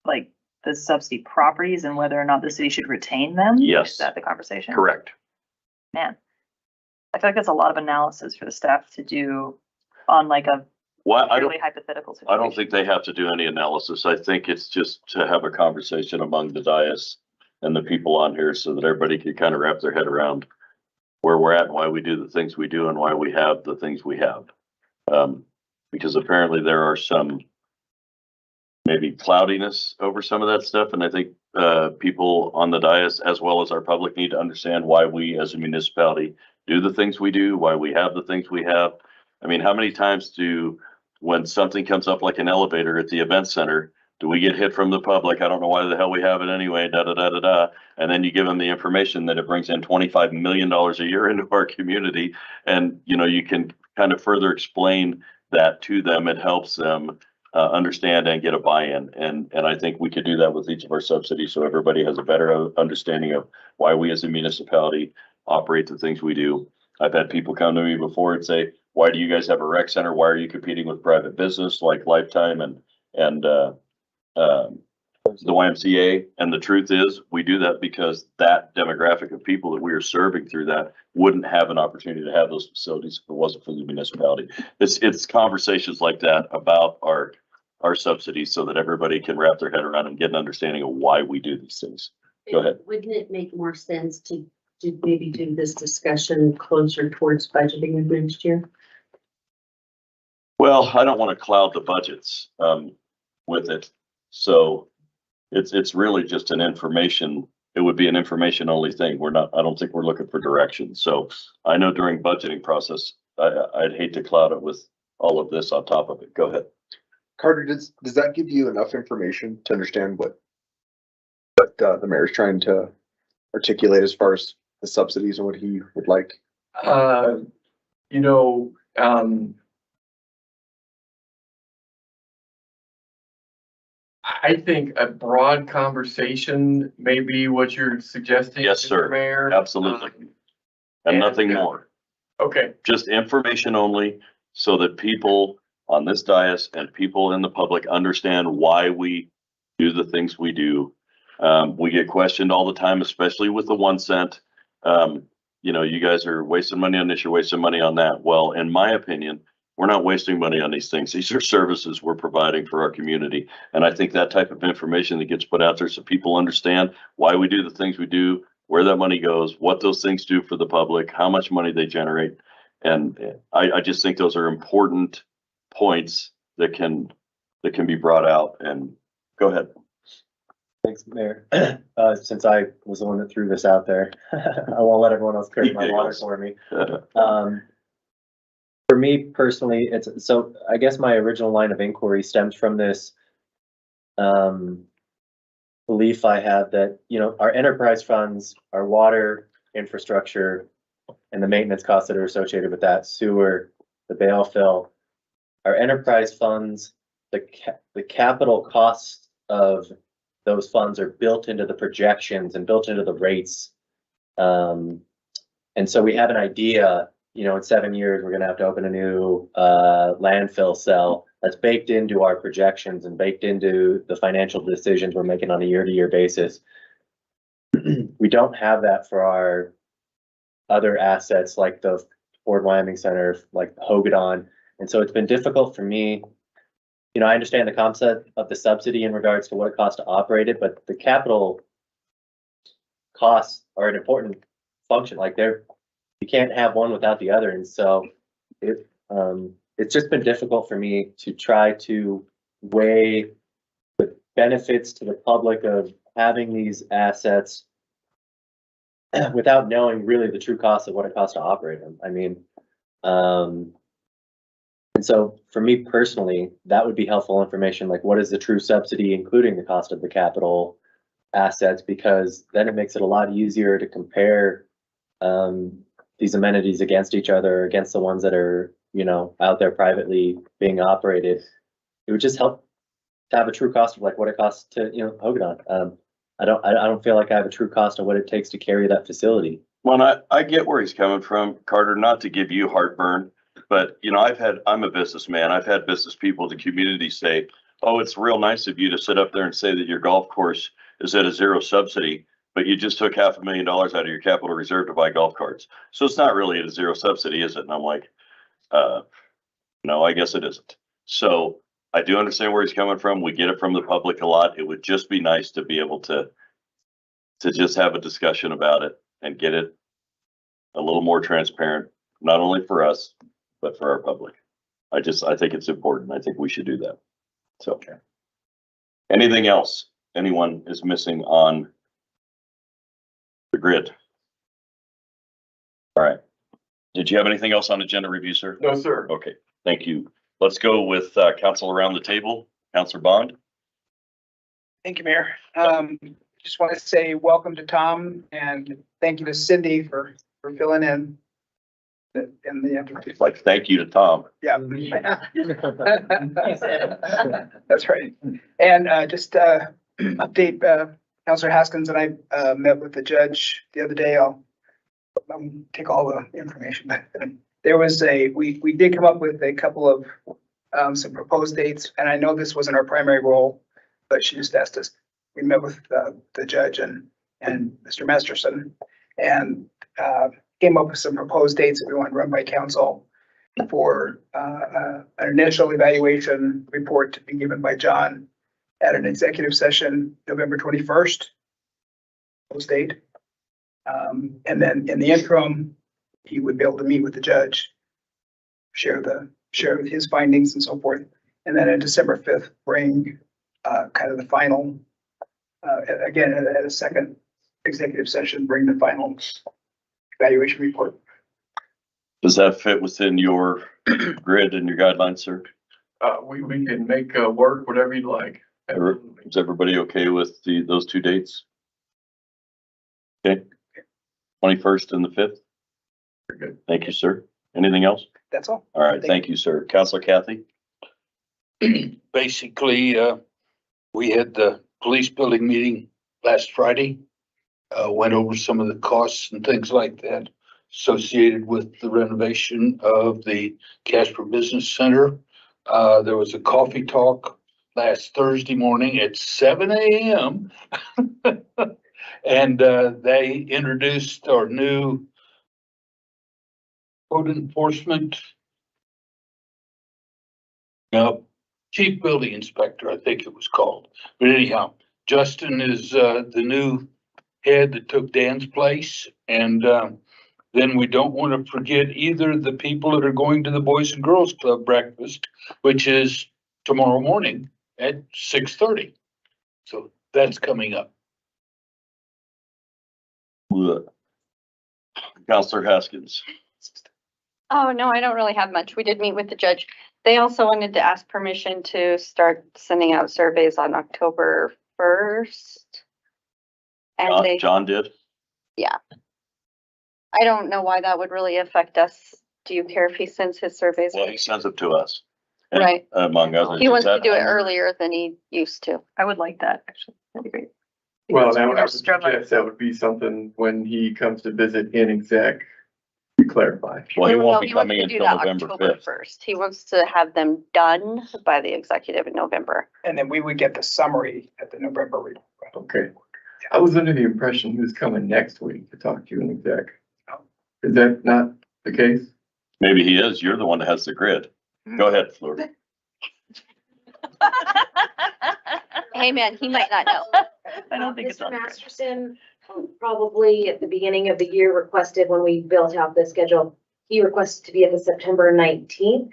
like the subsidy properties and whether or not the city should retain them? Yes. Is that the conversation? Correct. Man, I feel like that's a lot of analysis for the staff to do on like a purely hypothetical situation. I don't think they have to do any analysis. I think it's just to have a conversation among the dais and the people on here so that everybody can kind of wrap their head around where we're at and why we do the things we do and why we have the things we have. Because apparently there are some maybe cloudiness over some of that stuff. And I think people on the dais as well as our public need to understand why we as a municipality do the things we do, why we have the things we have. I mean, how many times when something comes up like an elevator at the event center, do we get hit from the public? I don't know why the hell we have it anyway, da, da, da, da, da. And then you give them the information that it brings in $25 million a year into our community. And, you can kind of further explain that to them. It helps them understand and get a buy-in. And I think we could do that with each of our subsidies. So everybody has a better understanding of why we as a municipality operate the things we do. I've had people come to me before and say, why do you guys have a rec center? Why are you competing with private business like Lifetime and the YMCA? And the truth is we do that because that demographic of people that we are serving through that wouldn't have an opportunity to have those facilities if it wasn't for the municipality. It's conversations like that about our subsidies so that everybody can wrap their head around and get an understanding of why we do these things. Go ahead. Wouldn't it make more sense to maybe do this discussion closer towards budgeting of next year? Well, I don't want to cloud the budgets with it. So it's really just an information. It would be an information only thing. I don't think we're looking for direction. So I know during budgeting process, I'd hate to cloud it with all of this on top of it. Go ahead. Carter, does that give you enough information to understand what the mayor's trying to articulate as far as the subsidies and what he would like? I think a broad conversation may be what you're suggesting. Yes, sir. Mr. Mayor. Absolutely. And nothing more. Okay. Just information only so that people on this dais and people in the public understand why we do the things we do. We get questioned all the time, especially with the 1 cent. You guys are wasting money on this, you're wasting money on that. Well, in my opinion, we're not wasting money on these things. These are services we're providing for our community. And I think that type of information that gets put out there so people understand why we do the things we do, where that money goes, what those things do for the public, how much money they generate. And I just think those are important points that can be brought out. And go ahead. Thanks, Mayor. Since I was the one that threw this out there, I won't let everyone else carry my water for me. For me personally, so I guess my original line of inquiry stems from this belief I have that, our enterprise funds, our water infrastructure and the maintenance costs that are associated with that, sewer, the bail fill, our enterprise funds, the capital costs of those funds are built into the projections and built into the rates. And so we have an idea, in 7 years, we're gonna have to open a new landfill cell that's baked into our projections and baked into the financial decisions we're making on a year-to-year basis. We don't have that for our other assets like the Ford Wyoming Center, like Hogadon. And so it's been difficult for me. I understand the concept of the subsidy in regards to what it costs to operate it, but the capital costs are an important function. Like you can't have one without the other. And so it's just been difficult for me to try to weigh the benefits to the public of having these assets without knowing really the true cost of what it costs to operate them. I mean, and so for me personally, that would be helpful information, like what is the true subsidy, including the cost of the capital assets, because then it makes it a lot easier to compare these amenities against each other, against the ones that are, out there privately being operated. It would just help to have a true cost of like what it costs to, Hogadon. I don't feel like I have a true cost of what it takes to carry that facility. Well, I get where he's coming from, Carter, not to give you heartburn, but I'm a businessman. I've had business people in the community say, oh, it's real nice of you to sit up there and say that your golf course is at a zero subsidy, but you just took $500,000 out of your capital reserve to buy golf carts. So it's not really at a zero subsidy, is it? And I'm like, no, I guess it isn't. So I do understand where he's coming from. We get it from the public a lot. It would just be nice to be able to just have a discussion about it and get it a little more transparent, not only for us, but for our public. I think it's important. I think we should do that. So, anything else anyone is missing on the grid? All right. Did you have anything else on agenda review, sir? No, sir. Okay, thank you. Let's go with council around the table. Councilor Bond. Thank you, Mayor. Just want to say welcome to Tom and thank you to Cindy for filling in the interview. Like, thank you to Tom. Yeah. That's right. And just update, Councilor Haskins and I met with the judge the other day. I'll take all the information. There was we did come up with a couple of some proposed dates, and I know this wasn't our primary role, but she just asked us. We met with the judge and Mr. Masterson and came up with some proposed dates that we want to run by council for an initial evaluation report to be given by John at an executive session, November 21st. Post date. And then in the interim, he would be able to meet with the judge, share his findings and so forth. And then on December 5th, bring kind of the final, again, at a second executive session, bring the final evaluation report. Does that fit within your grid and your guidelines, sir? We can make work whatever you'd like. Is everybody okay with those two dates? Okay. 21st and the 5th. Very good. Thank you, sir. Anything else? That's all. All right. Thank you, sir. Councilor Kathy. Basically, we had the police building meeting last Friday. Went over some of the costs and things like that associated with the renovation of the Casper Business Center. There was a coffee talk last Thursday morning at 7 a.m. And they introduced our new code enforcement chief building inspector, I think it was called. But anyhow, Justin is the new head that took Dan's place. And then we don't want to forget either the people that are going to the Boys and Girls Club breakfast, which is tomorrow morning at 6:30. So That's coming up. Counselor Haskins. Oh, no, I don't really have much. We did meet with the judge. They also wanted to ask permission to start sending out surveys on October 1st. And they, John did. yeah. I don't know why that would really affect us. Do you care if he sends his surveys? Well, he sends it to us. And Right. among others. He is wants to that do it under- earlier than he used to. I would like that, actually. That'd be great. Well, Because that we would are have to struggling. suggest that would be something when he comes to visit in exec to clarify. Well, he No, won't be he wants coming to do until that November October 5th. 1st. He wants to have them done by the executive in November. And then we would get the summary at the November report. Okay. I was under the impression he was coming next week to talk to you in exec. Is that not the case? Maybe he is. You're the one that has the grid. Go ahead, Fleur. Hey, man, he might not know. I don't think it's Mr. on. Masterson, probably at the beginning of the year requested when we built out the schedule, he requested to be at the September 19th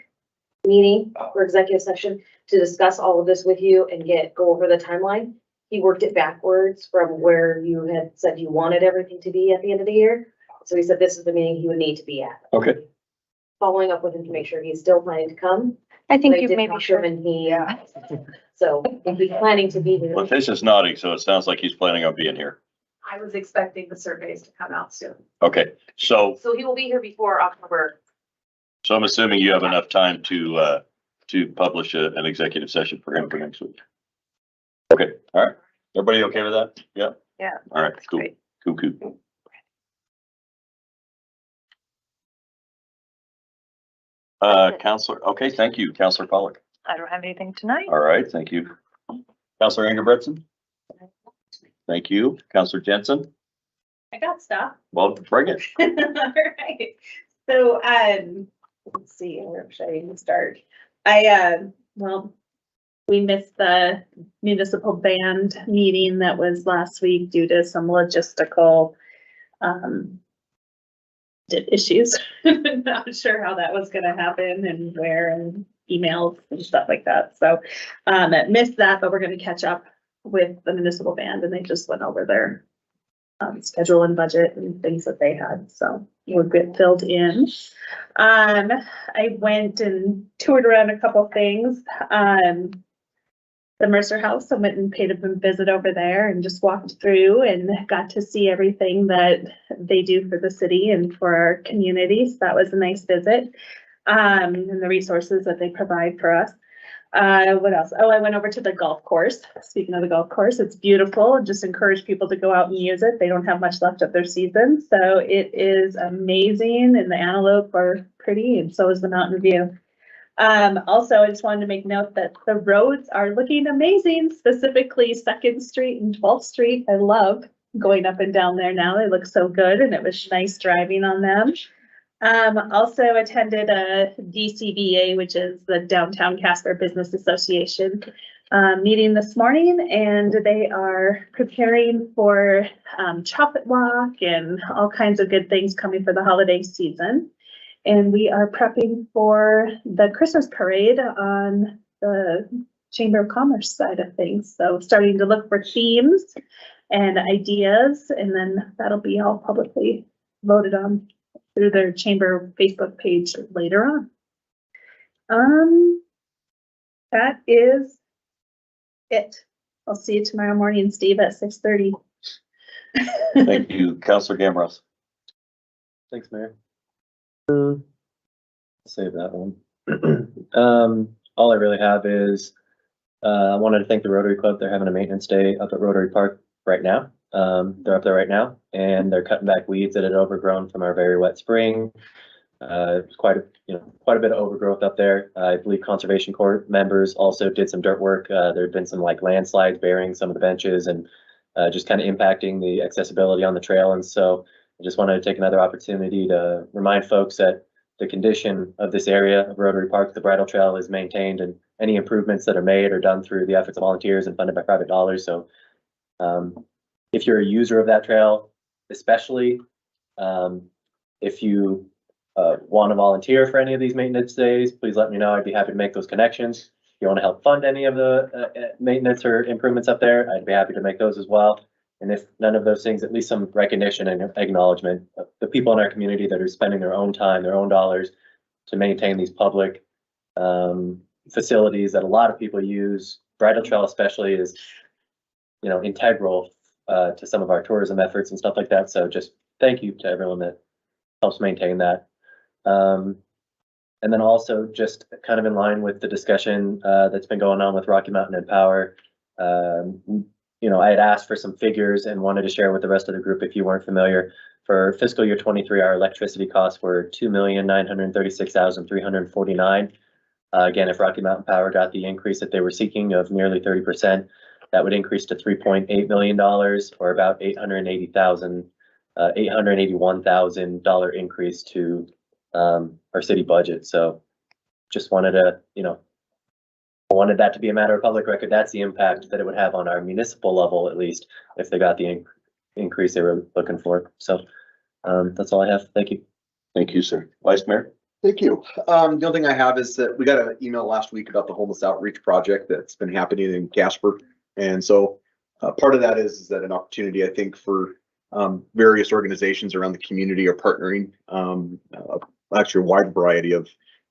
meeting for executive session to discuss all of this with you and go over the timeline. He worked it backwards from where you had said you wanted everything to be at the end of the year. So he said this is the meeting he would need to be at. Okay. Following up with him to make sure he's still planning to come. I think But I you did maybe talk to should. him and so if he's planning to be here. Letitia's nodding, so it sounds like he's planning on being here. I was expecting the surveys to come out soon. Okay, so So he will be here before October. I'm assuming you have enough time to publish an executive session for him for next week. Okay, all right. Everybody okay with that? Yeah? Yeah. All right, cool, Great. cool. Counselor, okay, thank you, Counselor Pollock. I don't have anything tonight. All right, thank you. Counselor Engelbretson? Thank you. Counselor Jensen? I got stuff. Well, bring it. Alright, so, let's see, where should I even start? Well, we missed the municipal band meeting that was last week due to some logistical, issues. Not sure how that was gonna happen and where and emails and stuff like that, so, missed that, but we're gonna catch up with the municipal band and they just went over their schedule and budget and things that they had, so we'll get filled in. I went and toured around a couple things. The Mercer House, I went and paid a visit over there and just walked through and got to see everything that they do for the city and for our community, so that was a nice visit. And the resources that they provide for us. What else? Oh, I went over to the golf course. Speaking of the golf course, it's beautiful. Just encourage people to go out and use it. They don't have much left of their season, so it is amazing and the antelope are pretty and so is the mountain view. Also, I just wanted to make note that the roads are looking amazing, specifically 2nd Street and 12th Street. I love going up and down there now. They look so good and it was nice driving on them. Also attended a DCBA, which is the Downtown Casper Business Association, meeting this morning, and they are preparing for chocolate walk and all kinds of good things coming for the holiday season. And we are prepping for the Christmas parade on the Chamber of Commerce side of things. So starting to look for themes and ideas, and then that'll be all publicly voted on through their chamber Facebook page later on. That is it. I'll see you tomorrow morning, Steve, at 6:30. Thank you, Counselor Gamros. Thanks, Mayor. Save that one. All I really have is, I wanted to thank the Rotary Club. They're having a maintenance day up at Rotary Park right now. They're up there right now and they're cutting back weeds that had overgrown from our very wet spring. It's quite a bit of overgrowth up there. I believe Conservation Corps members also did some dirt work. There had been some like landslides burying some of the benches and just kind of impacting the accessibility on the trail. And so I just wanted to take another opportunity to remind folks that the condition of this area of Rotary Park, the bridle trail, is maintained, and any improvements that are made are done through the efforts of volunteers and funded by private dollars. So if you're a user of that trail, especially if you want to volunteer for any of these maintenance days, please let me know. I'd be happy to make those connections. you want to help fund any of the maintenance or improvements up there, I'd be happy to make those as well. And if none of those things, at least some recognition and acknowledgement of the people in our community that are spending their own time, their own dollars to maintain these public facilities that a lot of people use. Bridle Trail especially is, you know, integral to some of our tourism efforts and stuff like that. So just thank you to everyone that helps maintain that. And then also just kind of in line with the discussion that's been going on with Rocky Mountain and Power. You know, I had asked for some figures and wanted to share with the rest of the group if you weren't familiar. For fiscal year 23, our electricity costs were $2,936,349. Again, if Rocky Mountain Power got the increase that they were seeking of nearly 30%, that would increase to $3.8 million, or about $881,000 increase to our city budget. So just wanted to, you know, wanted that to be a matter of public record. That's the impact that it would have on our municipal level, at least, if they got the increase they were looking for. So that's all I have. Thank you. Thank you, sir. Vice Mayor? Thank you. The only thing I have is that we got an email last week about the homeless outreach project that's been happening in Casper. And so part of that is that an opportunity, I think, for various organizations around the community are partnering. Actually, a wide variety of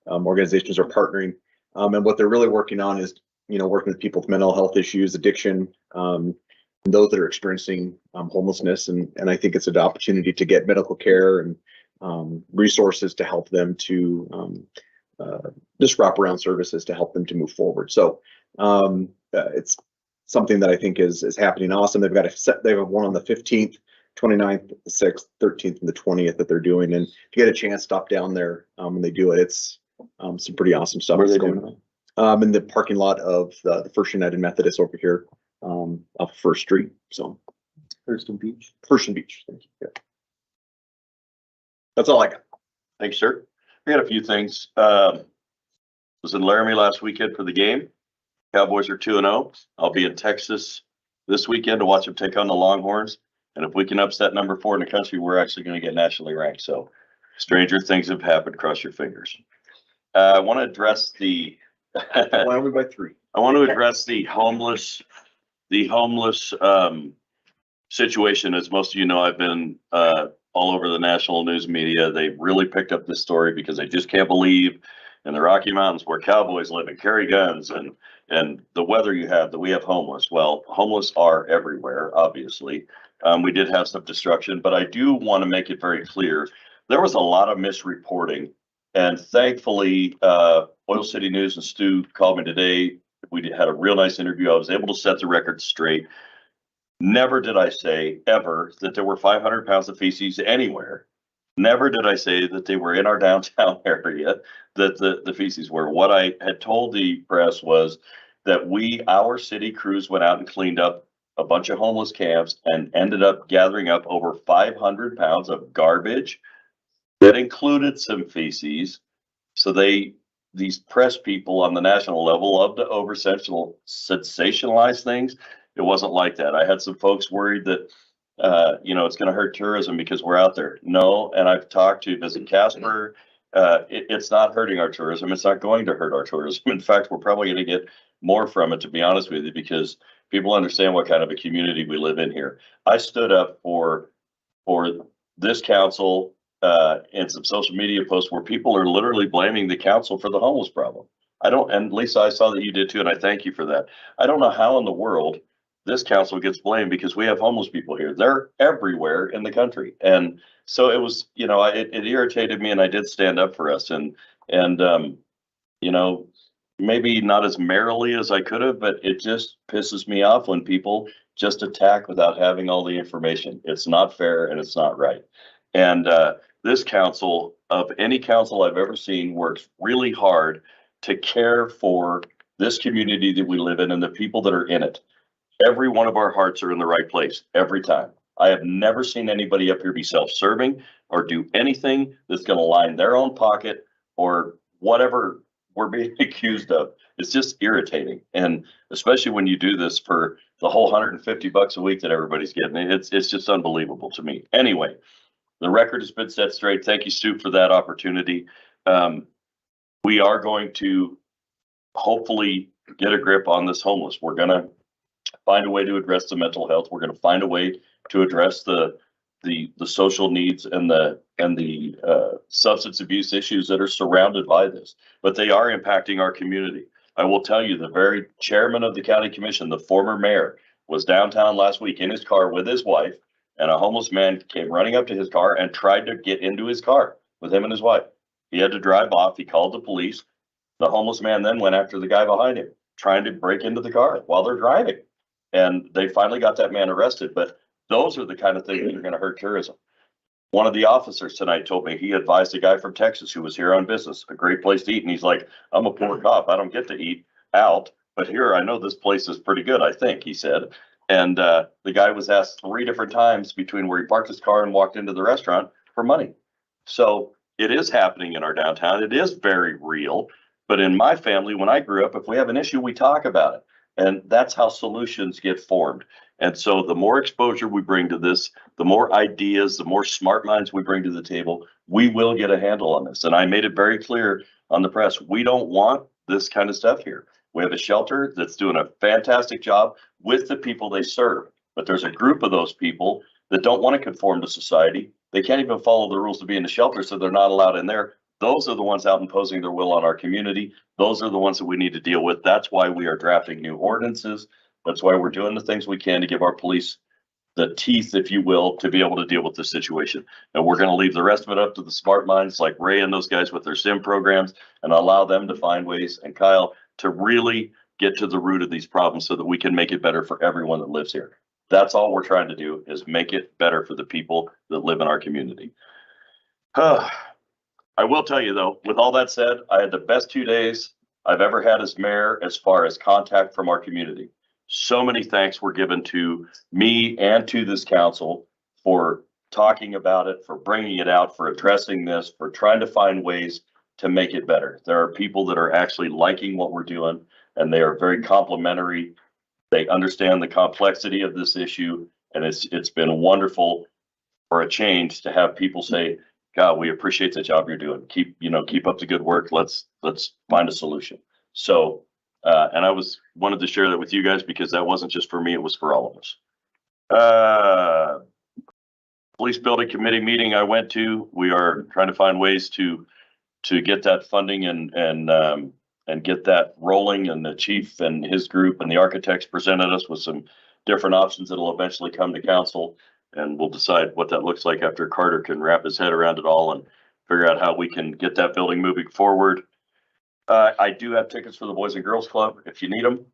organizations are partnering. And what they're really working on is, you know, working with people with mental health issues, addiction, those that are experiencing homelessness. And I think it's an opportunity to get medical care and resources to help them to just wraparound services to help them to move forward. So it's something that I think is happening awesome. They've got they have one on the 15th, 29th, the 6th, 13th, and the 20th that they're doing. And to get a chance, stop down there when they do it. It's some pretty awesome stuff. Where are they doing in the parking lot of the First United Methodist over here off First Street. So First and Beach. First and Beach. Thank you. Yeah. That's all I got. Thanks, sir. We got a few things. Was in Laramie last weekend for the game. Cowboys are 2-0. I'll be in Texas this weekend to watch them take on the Longhorns. And if we can upset number 4 in the country, we're actually going to get nationally ranked. So stranger things have happened. Cross your fingers. I want to address the Why only by 3? I want to address the homeless situation. As most of you know, I've been all over the national news media. They really picked up this story because they just can't believe in the Rocky Mountains where cowboys live and carry guns and the weather you have that we have homeless. Well, homeless are everywhere, obviously. We did have some destruction, but I do want to make it very clear. There was a lot of misreporting, and thankfully, Oil City News and Stu called me today. We had a real nice interview. I was able to set the record straight. Never did I say ever that there were 500 pounds of feces anywhere. Never did I say that they were in our downtown area, that the feces were. What I had told the press was that our city crews went out and cleaned up a bunch of homeless camps and ended up gathering up over 500 pounds of garbage that included some feces. So these press people on the national level love to sensationalize things. It wasn't like that. I had some folks worried that, it's going to hurt tourism because we're out there. No, and I've talked to Visit Casper. It's not hurting our tourism. It's not going to hurt our tourism. In fact, we're probably going to get more from it, to be honest with you, because people understand what kind of a community we live in here. I stood up for this council in some social media posts where people are literally blaming the council for the homeless problem. And Lisa, I saw that you did too, and I thank you for that. I don't know how in the world this council gets blamed because we have homeless people here. They're everywhere in the country. And so it was, it irritated me, and I did stand up for us and maybe not as merrily as I could have, but it just pisses me off when people just attack without having all the information. It's not fair and it's not right. And this council, of any council I've ever seen, works really hard to care for this community that we live in and the people that are in it. Every one of our hearts are in the right place every time. I have never seen anybody up here be self-serving or do anything that's going to line their own pocket or whatever we're being accused of. It's just irritating. And especially when you do this for the whole $150 a week that everybody's getting, it's just unbelievable to me. Anyway, the record has been set straight. Thank you, Stu, for that opportunity. We are going to hopefully get a grip on this homeless. We're gonna find a way to address the mental health. We're gonna find a way to address the social needs and the substance abuse issues that are surrounded by this. But they are impacting our community. I will tell you, the very chairman of the county commission, the former mayor, was downtown last week in his car with his wife, and a homeless man came running up to his car and tried to get into his car with him and his wife. He had to drive off. He called the police. The homeless man then went after the guy behind him, trying to break into the car while they're driving. And they finally got that man arrested. But those are the kind of things that are going to hurt tourism. One of the officers tonight told me he advised a guy from Texas who was here on business, a great place to eat. And he's like, I'm a poor cop. I don't get to eat out, but here I know this place is pretty good, I think, he said. And the guy was asked 3 different times between where he parked his car and walked into the restaurant for money. So it is happening in our downtown. It is very real. But in my family, when I grew up, if we have an issue, we talk about it. And that's how solutions get formed. And so the more exposure we bring to this, the more ideas, the more smart minds we bring to the table, we will get a handle on this. And I made it very clear on the press, we don't want this kind of stuff here. We have a shelter that's doing a fantastic job with the people they serve. But there's a group of those people that don't want to conform to society. They can't even follow the rules to be in the shelter, so they're not allowed in there. Those are the ones out imposing their will on our community. Those are the ones that we need to deal with. That's why we are drafting new ordinances. That's why we're doing the things we can to give our police the teeth, if you will, to be able to deal with the situation. And we're going to leave the rest of it up to the smart minds like Ray and those guys with their SIM programs and allow them to find ways, and Kyle, to really get to the root of these problems so that we can make it better for everyone that lives here. That's all we're trying to do, is make it better for the people that live in our community. I will tell you though, with all that said, I had the best 2 days I've ever had as mayor as far as contact from our community. So many thanks were given to me and to this council for talking about it, for bringing it out, for addressing this, for trying to find ways to make it better. There are people that are actually liking what we're doing, and they are very complimentary. They understand the complexity of this issue, and it's been wonderful for a change to have people say, God, we appreciate the job you're doing. Keep up the good work. Let's find a solution. So, and I wanted to share that with you guys because that wasn't just for me, it was for all of us. Police building committee meeting I went to, we are trying to find ways to get that funding and get that rolling. And the chief and his group and the architects presented us with some different options that'll eventually come to council. And we'll decide what that looks like after Carter can wrap his head around it all and figure out how we can get that building moving forward. I do have tickets for the Boys and Girls Club if you need them.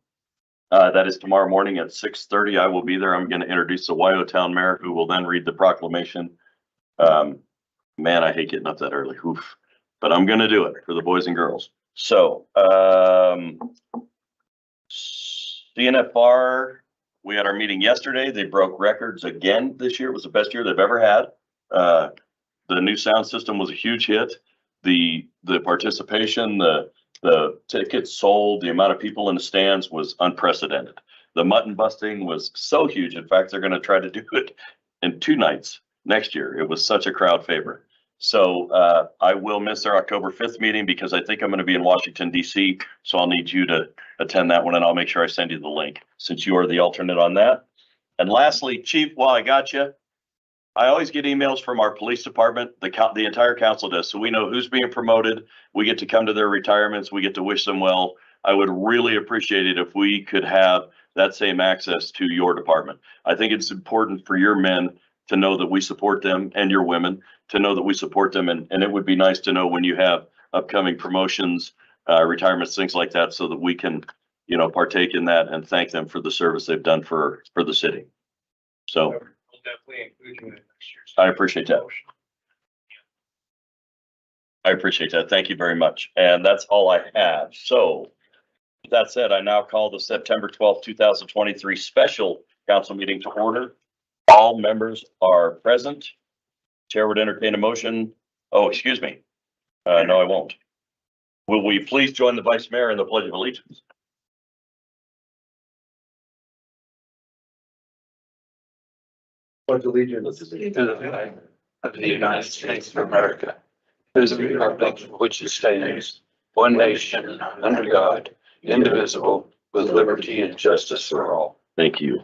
That is tomorrow morning at 6:30. I will be there. I'm going to introduce the Wyo Town Mayor, who will then read the proclamation. Man, I hate getting up that early. Oof. But I'm going to do it for the boys and girls. So, CNFR. We had our meeting yesterday. They broke records again this year. It was the best year they've ever had. The new sound system was a huge hit. The participation, the tickets sold, the amount of people in the stands was unprecedented. The mutton busting was so huge. In fact, they're going to try to do it in 2 nights next year. It was such a crowd favorite. So I will miss our October 5th meeting because I think I'm going to be in Washington, D.C. So I'll need you to attend that one, and I'll make sure I send you the link since you are the alternate on that. And lastly, Chief, while I got you, I always get emails from our police department. The entire council does. So we know who's being promoted. We get to come to their retirements. We get to wish them well. I would really appreciate it if we could have that same access to your department. I think it's important for your men to know that we support them, and your women to know that we support them. And it would be nice to know when you have upcoming promotions, retirements, things like that, so that we can, partake in that and thank them for the service they've done for the city. So We'll definitely include you in next year's. I appreciate that. I appreciate that. Thank you very much. And that's all I have. So with that said, I now call the September 12th, 2023 special council meeting to order. All members are present. Chair would entertain a motion. Oh, excuse me. No, I won't. Will we please join the Vice Mayor in the Pledge of Allegiance? Pledge allegiance to the flag of the United States of America, to the republic for which it stands, one nation, under God, indivisible, with liberty and justice for all. Thank you.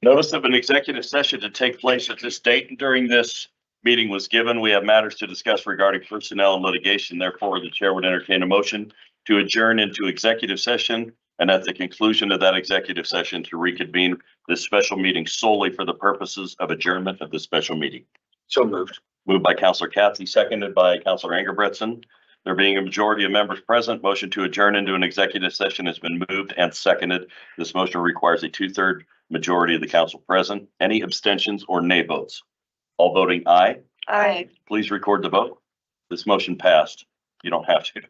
Notice of an executive session to take place at this date and during this meeting was given. We have matters to discuss regarding personnel and litigation. Therefore, the chair would entertain a motion to adjourn into executive session, and at the conclusion of that executive session to reconvene this special meeting solely for the purposes of adjournment of the special meeting. So moved. Moved by Counselor Kathy, seconded by Counselor Engelbretson. There being a majority of members present, motion to adjourn into an executive session has been moved and seconded. This motion requires a 2/3 majority of the council present. Any abstentions or nay votes? All voting aye. Aye. Please record the vote. This motion passed. You don't have to.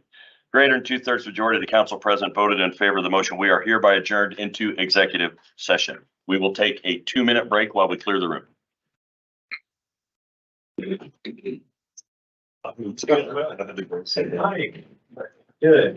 Greater than 2/3 majority of the council present voted in favor of the motion. We are hereby adjourned into executive session. We will take a 2-minute break while we clear the room. Good. Yeah.